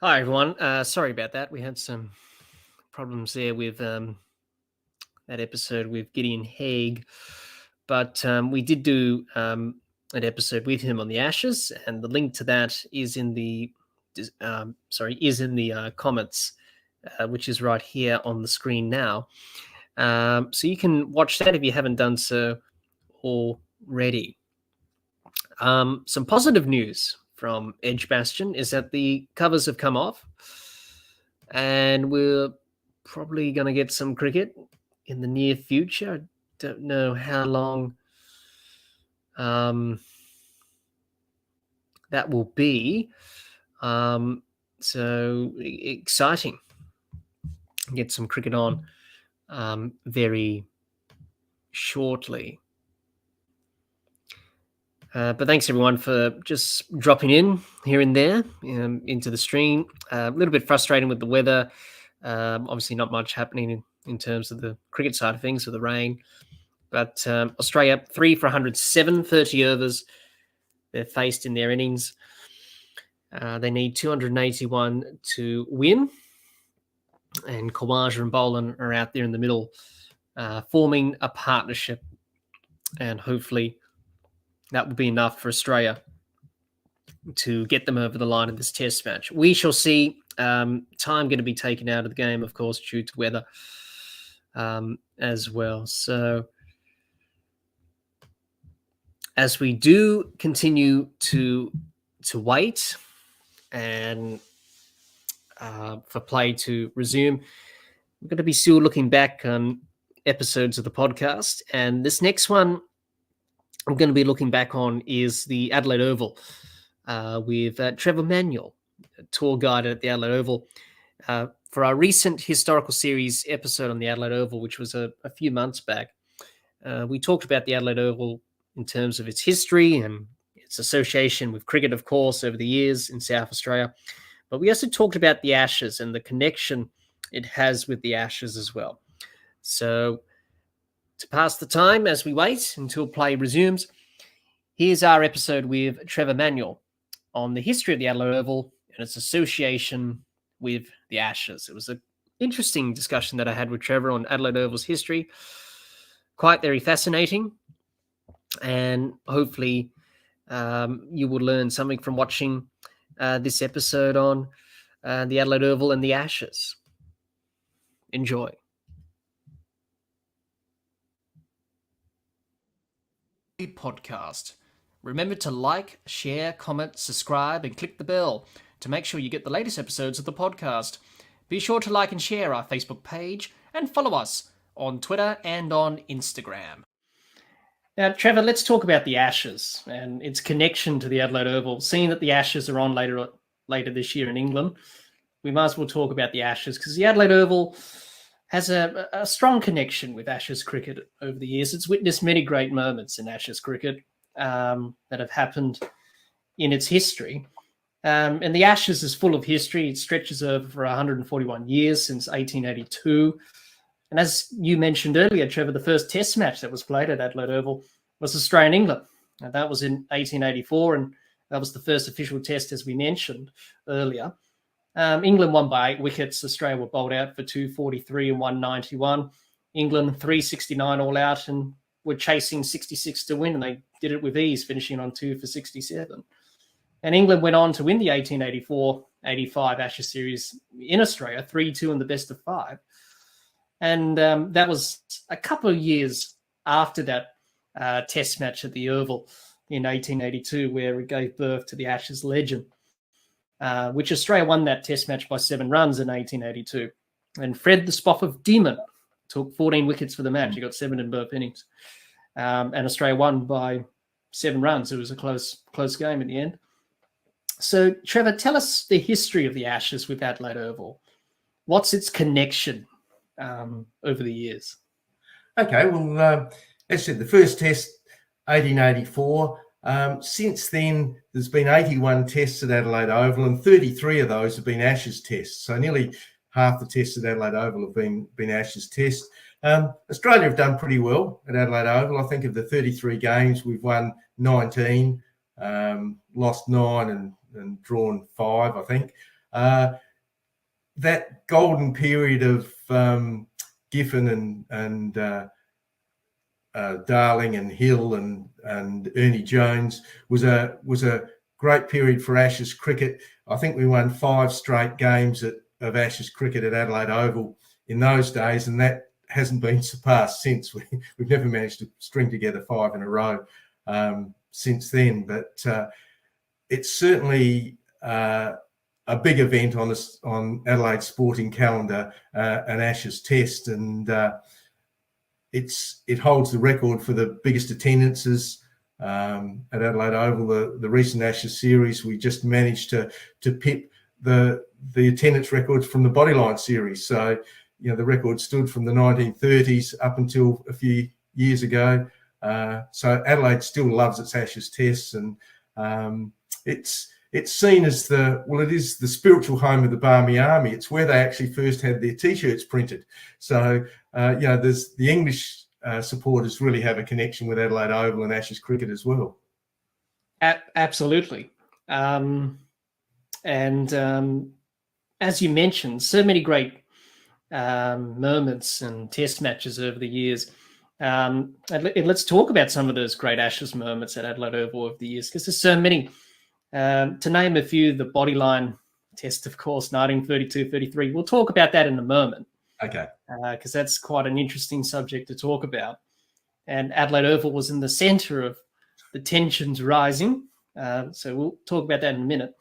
Hi, everyone. Sorry about that. We had some problems there with that episode with Gideon Haigh, but we did do an episode with him on the Ashes, and the link to that is in the comments, which is right here on the screen now. So you can watch that if you haven't done so already. Some positive news from Edgbaston is that the covers have come off, and we're probably going to get some cricket in the near future. I don't know how long that will be. So exciting. Get some cricket on very shortly. But thanks, everyone, for just dropping in here and there into the stream. A little bit frustrating with the weather. Obviously, not much happening in terms of the cricket side of things with the rain. But Australia, 3 for 107, 30 overs they're faced in their innings. They need 281 to win. And Khawaja and Boland are out there in the middle, forming a partnership. And hopefully that will be enough for Australia to get them over the line in this test match. We shall see. Time going to be taken out of the game, of course, due to weather as well. So as we do continue to wait and for play to resume, we're going to be still looking back on episodes of the podcast. And this next one I'm going to be looking back on is the Adelaide Oval with Trevor Manuel, tour guide at the Adelaide Oval. For our recent historical series episode on the Adelaide Oval, which was a few months back, we talked about the Adelaide Oval in terms of its history and its association with cricket, of course, over the years in South Australia. But we also talked about the Ashes and the connection it has with the Ashes as well. So to pass the time as we wait until play resumes, here's our episode with Trevor Manuel on the history of the Adelaide Oval and its association with the Ashes. It was an interesting discussion that I had with Trevor on Adelaide Oval's history. Quite very fascinating. And hopefully you will learn something from watching this episode on the Adelaide Oval and the Ashes. Enjoy. Podcast. Remember to like, share, comment, subscribe, and click the bell to make sure you get the latest episodes of the podcast. Be sure to like and share our Facebook page and follow us on Twitter and on Instagram. Now, Trevor, let's talk about the Ashes and its connection to the Adelaide Oval. Seeing that the Ashes are on later this year in England, we might as well talk about the Ashes because the Adelaide Oval has a strong connection with Ashes cricket over the years. It's witnessed many great moments in Ashes cricket that have happened in its history. And the Ashes is full of history. It stretches over 141 years since 1882. And as you mentioned earlier, Trevor, the first Test match that was played at Adelaide Oval was Australia-England. And that was in 1884, and that was the first official Test, as we mentioned earlier. England won by 8 wickets. Australia were bowled out for 243 and 191. England 369 all out and were chasing 66 to win, and they did it with ease, finishing on 2 for 67. And England went on to win the 1884-85 Ashes series in Australia, 3-2 in the best of 5. And that was a couple of years after that Test match at the Oval in 1882, where it gave birth to the Ashes legend, which Australia won that Test match by 7 runs in 1882. And Fred the Spoffer Demon took 14 wickets for the match. He got 7 in both innings. And Australia won by 7 runs. It was a close game in the end. So, Trevor, tell us the history of the Ashes with Adelaide Oval. What's its connection over the years? Okay, well, as I said, the first Test, 1884. Since then, there's been 81 Tests at Adelaide Oval, and 33 of those have been Ashes Tests. So nearly half the Tests at Adelaide Oval have been Ashes Tests. Australia have done pretty well at Adelaide Oval. I think of the 33 games, we've won 19, lost 9 and drawn 5, I think. That golden period of Giffen and Darling and Hill and Ernie Jones was a great period for Ashes cricket. I think we won 5 straight games of Ashes cricket at Adelaide Oval in those days, and that hasn't been surpassed since. We've never managed to string together 5 in a row since then. But it's certainly a big event on Adelaide's sporting calendar, an Ashes Test, and it holds the record for the biggest attendances at Adelaide Oval. The recent Ashes series, we just managed to pip the attendance records from the Bodyline series. So, you know, the record stood from the 1930s up until a few years ago. So Adelaide still loves its Ashes Tests, and it's seen as it is the spiritual home of the Barmy Army. It's where they actually first had their T-shirts printed. So, there's the English supporters really have a connection with Adelaide Oval and Ashes cricket as well. Absolutely. As you mentioned, so many great moments and Test matches over the years. And let's talk about some of those great Ashes moments at Adelaide Oval over the years, because there's so many. To name a few, the Bodyline Test, of course, 1932-33. We'll talk about that in a moment. Okay. Because that's quite an interesting subject to talk about. And Adelaide Oval was in the centre of the tensions rising. So we'll talk about that in a minute.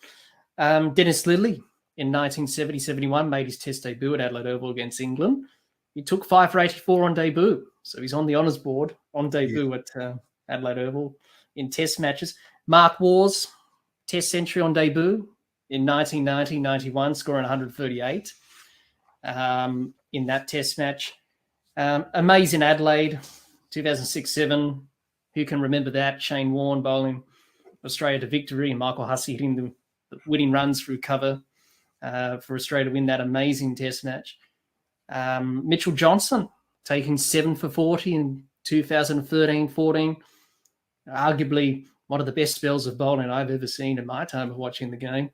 Dennis Lillee in 1970-71 made his Test debut at Adelaide Oval against England. He took 5 for 84 on debut. So he's on the honours board on debut at Adelaide Oval in Test matches. Mark Waugh's Test century on debut in 1990-91, scoring 138 in that Test match. Amazing Adelaide, 2006-7. Who can remember that? Shane Warne bowling Australia to victory and Michael Hussey hitting the winning runs through cover for Australia to win that amazing Test match. Mitchell Johnson taking 7 for 40 in 2013-14. Arguably one of the best spells of bowling I've ever seen in my time of watching the game.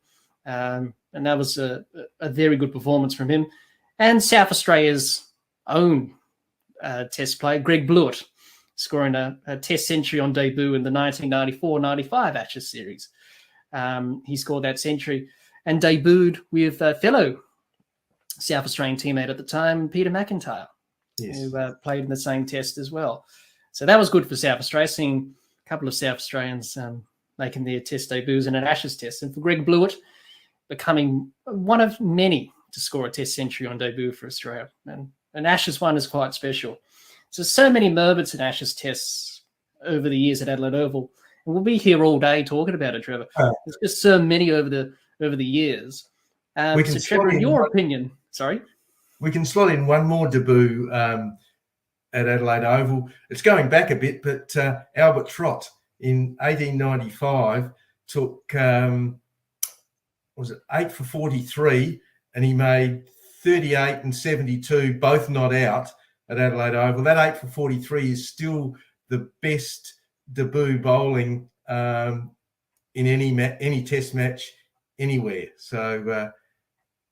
And that was a very good performance from him. And South Australia's own Test player, Greg Blewett, scoring a Test century on debut in the 1994-95 Ashes series. He scored that century and debuted with fellow South Australian teammate at the time, Peter McIntyre, who played in the same Test as well. So that was good for South Australia, seeing a couple of South Australians making their Test debuts in an Ashes Test. And for Greg Blewett, becoming one of many to score a Test century on debut for Australia. And an Ashes one is quite special. So many moments in Ashes Tests over the years at Adelaide Oval. And we'll be here all day talking about it, Trevor. There's just so many over the years. So, Trevor, in your opinion, sorry? We can slot in one more debut at Adelaide Oval. It's going back a bit, but Albert Trott in 1895 took was it 8 for 43, and he made 38 and 72, both not out at Adelaide Oval. That 8 for 43 is still the best debut bowling in any Test match anywhere. So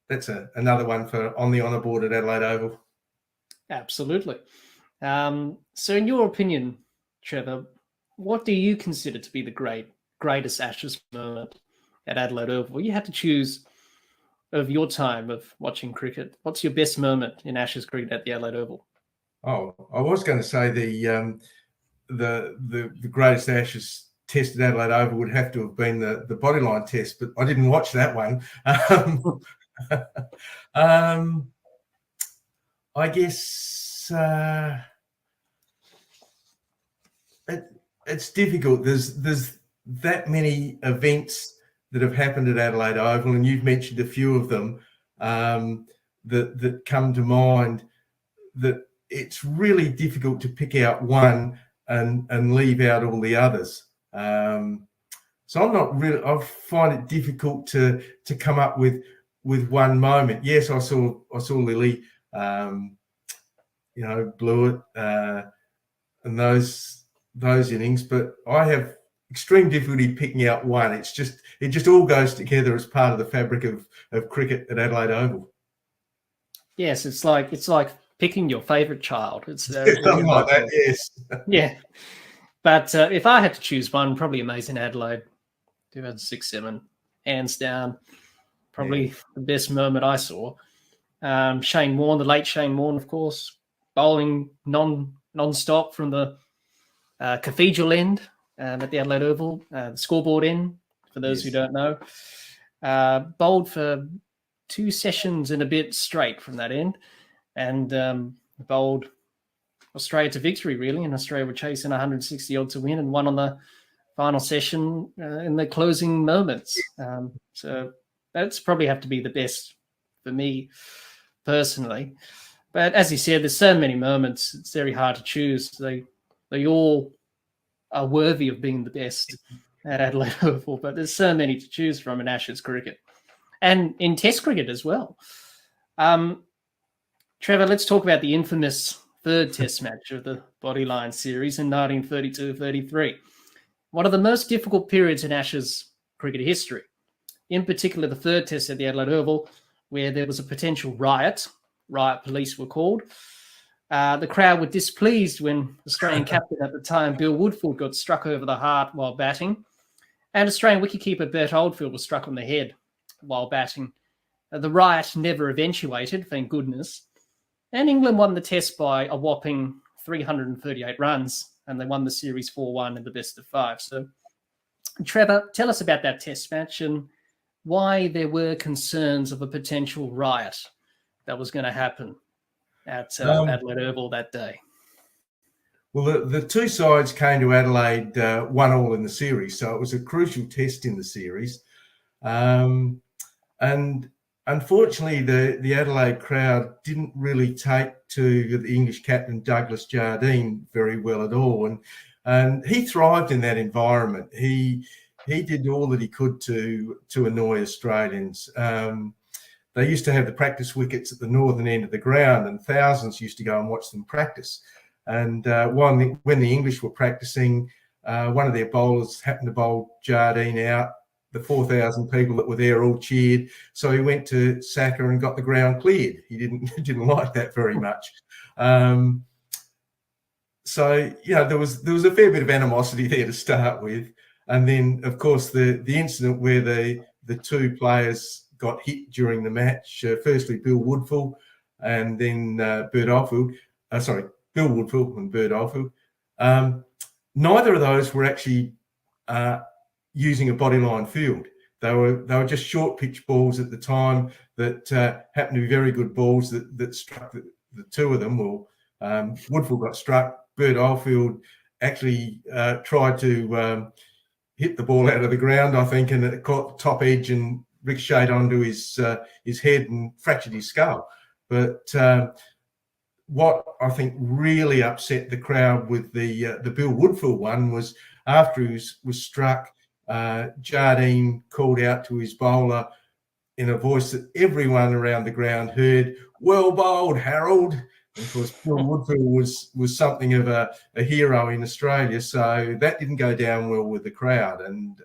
that's another one for on the honour board at Adelaide Oval. Absolutely. So, in your opinion, Trevor, what do you consider to be the greatest Ashes moment at Adelaide Oval? You had to choose of your time of watching cricket. What's your best moment in Ashes cricket at the Adelaide Oval? Oh, I was going to say the greatest Ashes test at Adelaide Oval would have to have been the bodyline test, but I didn't watch that one. I guess it's difficult. There's that many events that have happened at Adelaide Oval, and you've mentioned a few of them that come to mind. That it's really difficult to pick out one and leave out all the others. So I'm not really. I find it difficult to come up with one moment. Yes, I saw Lily, blew it, and those innings. But I have extreme difficulty picking out one. It just all goes together as part of the fabric of cricket at Adelaide Oval. Yes, it's like picking your favourite child. It's something like that. Yes. Yeah. But if I had to choose one, probably Amazing Adelaide, 2006-07, hands down, probably the best moment I saw. Shane Warne, the late Shane Warne, of course, bowling non-stop from the cathedral end at the Adelaide Oval, the scoreboard end, for those who don't know. Bowled for 2 sessions and a bit straight from that end, and bowled Australia to victory, really, and Australia were chasing 160 odd to win and won on the final session in the closing moments. So that's probably have to be the best for me personally. But as you said, there's so many moments, it's very hard to choose. They all are worthy of being the best at Adelaide Oval, but there's so many to choose from in Ashes cricket and in Test cricket as well. Trevor, let's talk about the infamous third Test match of the Bodyline series in 1932-33. One of the most difficult periods in Ashes cricket history. In particular, the third Test at the Adelaide Oval, where there was a potential riot. Riot police were called. The crowd were displeased when Australian captain at the time, Bill Woodford, got struck over the heart while batting. And Australian wicketkeeper Bert Oldfield was struck on the head while batting. The riot never eventuated, thank goodness. And England won the Test by a whopping 338 runs, and they won the series 4-1 in the best of 5. So, Trevor, tell us about that Test match and why there were concerns of a potential riot that was going to happen at Adelaide Oval that day. Well, the two sides came to Adelaide 1-1 in the series, so it was a crucial test in the series. And unfortunately, the Adelaide crowd didn't really take to the English captain, Douglas Jardine, very well at all. And he thrived in that environment. He did all that he could to annoy Australians. They used to have the practice wickets at the northern end of the ground, and thousands used to go and watch them practice. And when the English were practicing, one of their bowlers happened to bowl Jardine out. The 4,000 people that were there all cheered. So he went to Saka and got the ground cleared. He didn't like that very much. So there was a fair bit of animosity there to start with. And then, of course, the incident where the two players got hit during the match. Firstly, Bill Woodfull and then Bert Oldfield. Bill Woodfull and Bert Oldfield. Neither of those were actually using a bodyline field. They were just short pitch balls at the time that happened to be very good balls that struck the two of them. Well, Woodfull got struck. Bert Oldfield actually tried to hit the ball out of the ground, I think, and it caught the top edge and ricocheted onto his head and fractured his skull. But what I think really upset the crowd with the Bill Woodfull one was after he was struck, Jardine called out to his bowler, in a voice that everyone around the ground heard, "Well bowled, Harold." And of course, Bill Woodfield was something of a hero in Australia, so that didn't go down well with the crowd, and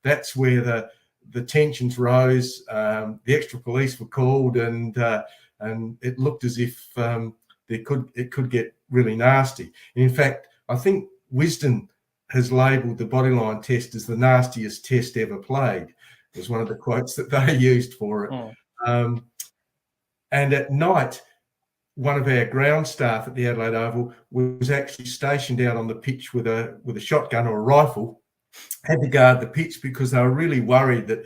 that's where the tensions rose. The extra police were called, and it looked as if it could get really nasty. And in fact, I think Wisden has labelled the bodyline test as the nastiest test ever played. Was one of the quotes that they used for it. And at night, one of our ground staff at the Adelaide Oval was actually stationed out on the pitch with a shotgun or a rifle, had to guard the pitch because they were really worried that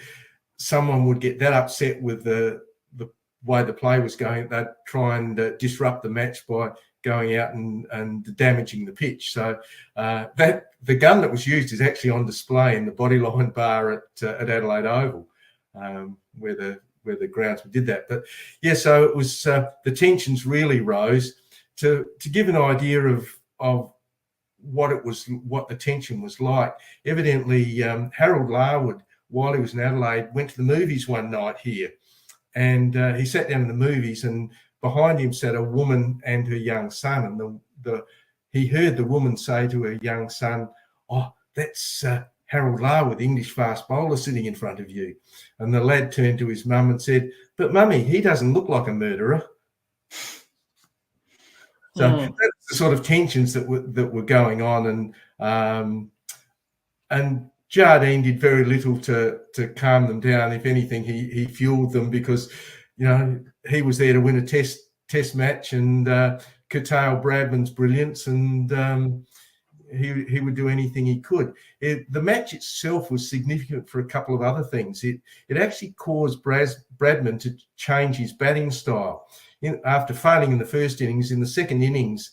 someone would get that upset with the way the play was going. They'd try and disrupt the match by going out and damaging the pitch. So that the gun that was used is actually on display in the bodyline bar at Adelaide Oval, where the groundsman did that. But yeah, so it was the tensions really rose. To give an idea of what the tension was like. Evidently, Harold Larwood, while he was in Adelaide, went to the movies one night here, and he sat down in the movies, and behind him sat a woman and her young son, and he heard the woman say to her young son, "Oh, that's Harold Larwood, the English fast bowler, sitting in front of you." And the lad turned to his mum and said, "But mummy, he doesn't look like a murderer." So that's the sort of tensions that were going on, and Jardine did very little to calm them down. If anything, he fueled them because, you know, he was there to win a test match and curtail Bradman's brilliance, and he would do anything he could. The match itself was significant for a couple of other things. It actually caused Bradman to change his batting style. After failing in the first innings, in the second innings,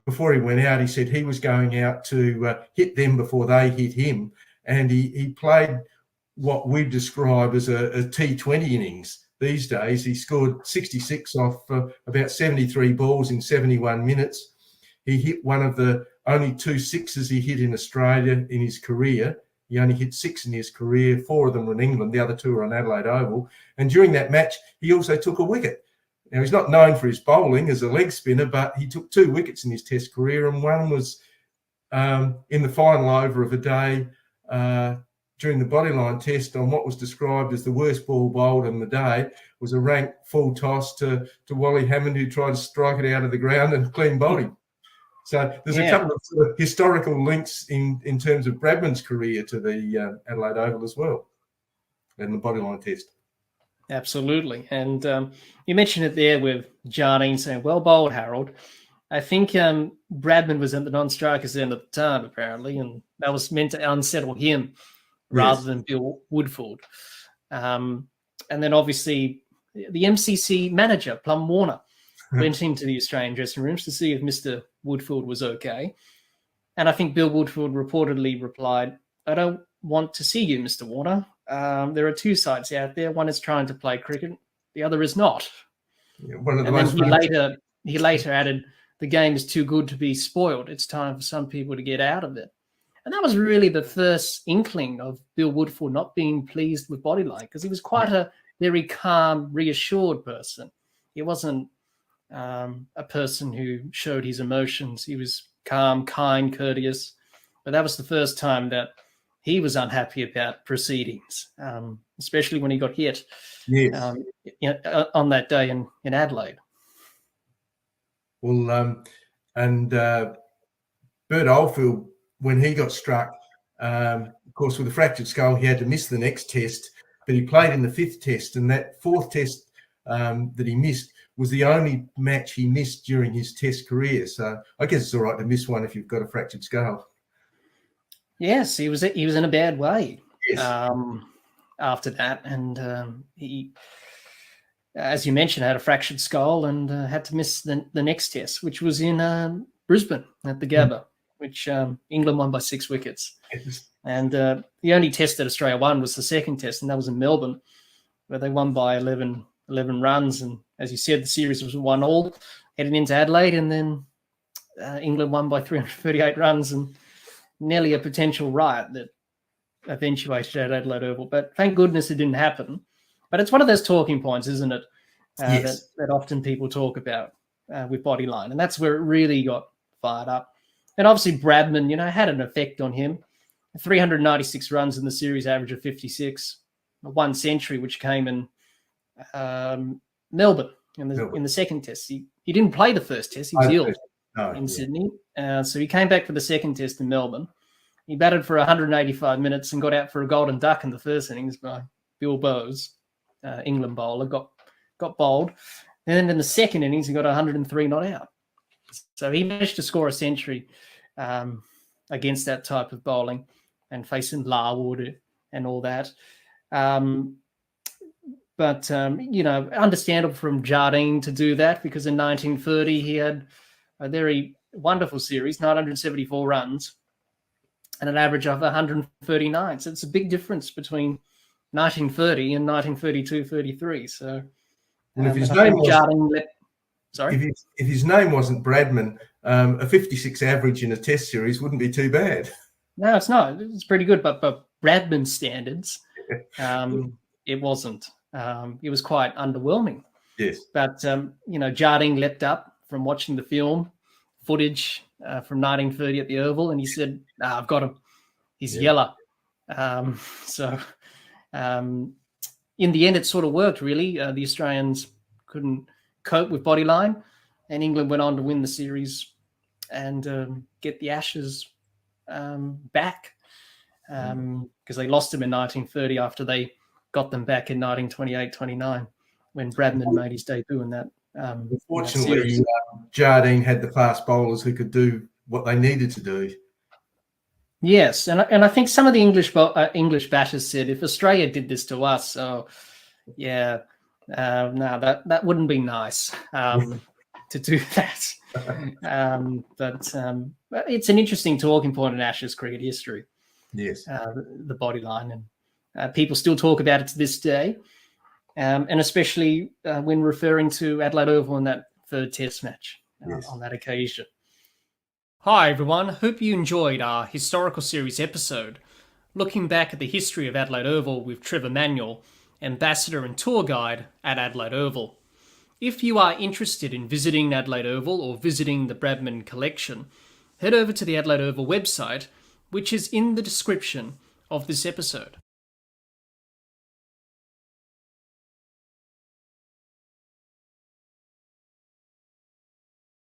before he went out, he said he was going out to hit them before they hit him, and he played what we describe as a T20 innings. These days, he scored 66 off about 73 balls in 71 minutes. He hit one of the only 2 sixes he hit in Australia in his career. He only hit 6 in his career. 4 of them were in England. The other 2 were on Adelaide Oval. And during that match, he also took a wicket. Now, he's not known for his bowling as a leg spinner, but he took 2 wickets in his test career, and one was in the final over of a day during the bodyline test on what was described as the worst ball bowled in the day. Was a rank full toss to Wally Hammond, who tried to strike it out of the ground and clean bowled him. So there's a couple of sort of historical links in terms of Bradman's career to the Adelaide Oval as well, and the bodyline test. Absolutely. And you mentioned it there with Jardine saying, "Well bowled, Harold." I think Bradman was at the non-strikers end at the time, apparently, and that was meant to unsettle him rather than Bill Woodfield. And then obviously the MCC manager, Plum Warner, went into the Australian dressing rooms to see if Mr. Woodfield was okay. And I think Bill Woodfield reportedly replied, "I don't want to see you, Mr. Warner. There are 2 sides out there. One is trying to play cricket. The other is not." Yeah, he later added, "The game is too good to be spoiled. It's time for some people to get out of it." And that was really the first inkling of Bill Woodfield not being pleased with Bodyline, because he was quite a very calm, reassured person. He wasn't a person who showed his emotions. He was calm, kind, courteous. But that was the first time that he was unhappy about proceedings, especially when he got hit on that day in Adelaide. Well, and Bert Oldfield, when he got struck, of course, with a fractured skull, he had to miss the next test, but he played in the 5th test, and that 4th test that he missed was the only match he missed during his test career. So I guess it's all right to miss one if you've got a fractured skull. Yes, he was in a bad way Yes. After that, and he, as you mentioned, had a fractured skull and had to miss the next test, which was in Brisbane at the Gabba, which England won by 6 wickets. Yes. And the only test that Australia won was the second test, and that was in Melbourne, where they won by 11 runs. And as you said, the series was 1-1 heading into Adelaide, and then England won by 338 runs, and nearly a potential riot that eventuated at Adelaide Oval. But thank goodness it didn't happen. But it's one of those talking points, isn't it? Yes. That often people talk about with Bodyline. And that's where it really got fired up. And obviously Bradman, had an effect on him. 396 runs in the series, average of 56. One century, which came in Melbourne in the second test. He didn't play the first test. He was ill in Sydney. So he came back for the second test in Melbourne. He batted for 185 minutes and got out for a golden duck in the first innings by Bill Bowes, England bowler, got bowled. And then in the second innings, he got 103 not out. So he managed to score a century against that type of bowling and facing Larwood and all that. But understandable from Jardine to do that, because in 1930 he had a very wonderful series, 974 runs and an average of 139. So it's a big difference between 1930 and 1932-33. So if his name was, sorry? If his name wasn't Bradman, a 56 average in a test series wouldn't be too bad. No, it's not. It's pretty good, but Bradman standards, it wasn't. It was quite underwhelming. Yes. But, Jardine leapt up from watching the film footage from 1930 at the Oval, and he said, I've got him. He's yellow. In the end, it sort of worked, really. The Australians couldn't cope with Bodyline, and England went on to win the series and get the Ashes back, because they lost them in 1930 after they got them back in 1928-29 when Bradman made his debut in that. Unfortunately, Jardine had the fast bowlers who could do what they needed to do. Yes, and I think some of the English batters said, if Australia did this to us, that wouldn't be nice to do that. But it's an interesting talking point in Ashes cricket history. Yes, the Bodyline, and people still talk about it to this day, and especially when referring to Adelaide Oval in that third Test match on that occasion. Hi everyone, hope you enjoyed our historical series episode, looking back at the history of Adelaide Oval with Trevor Manuel, ambassador and tour guide at Adelaide Oval. If you are interested in visiting Adelaide Oval or visiting the Bradman collection, head over to the Adelaide Oval website, which is in the description of this episode.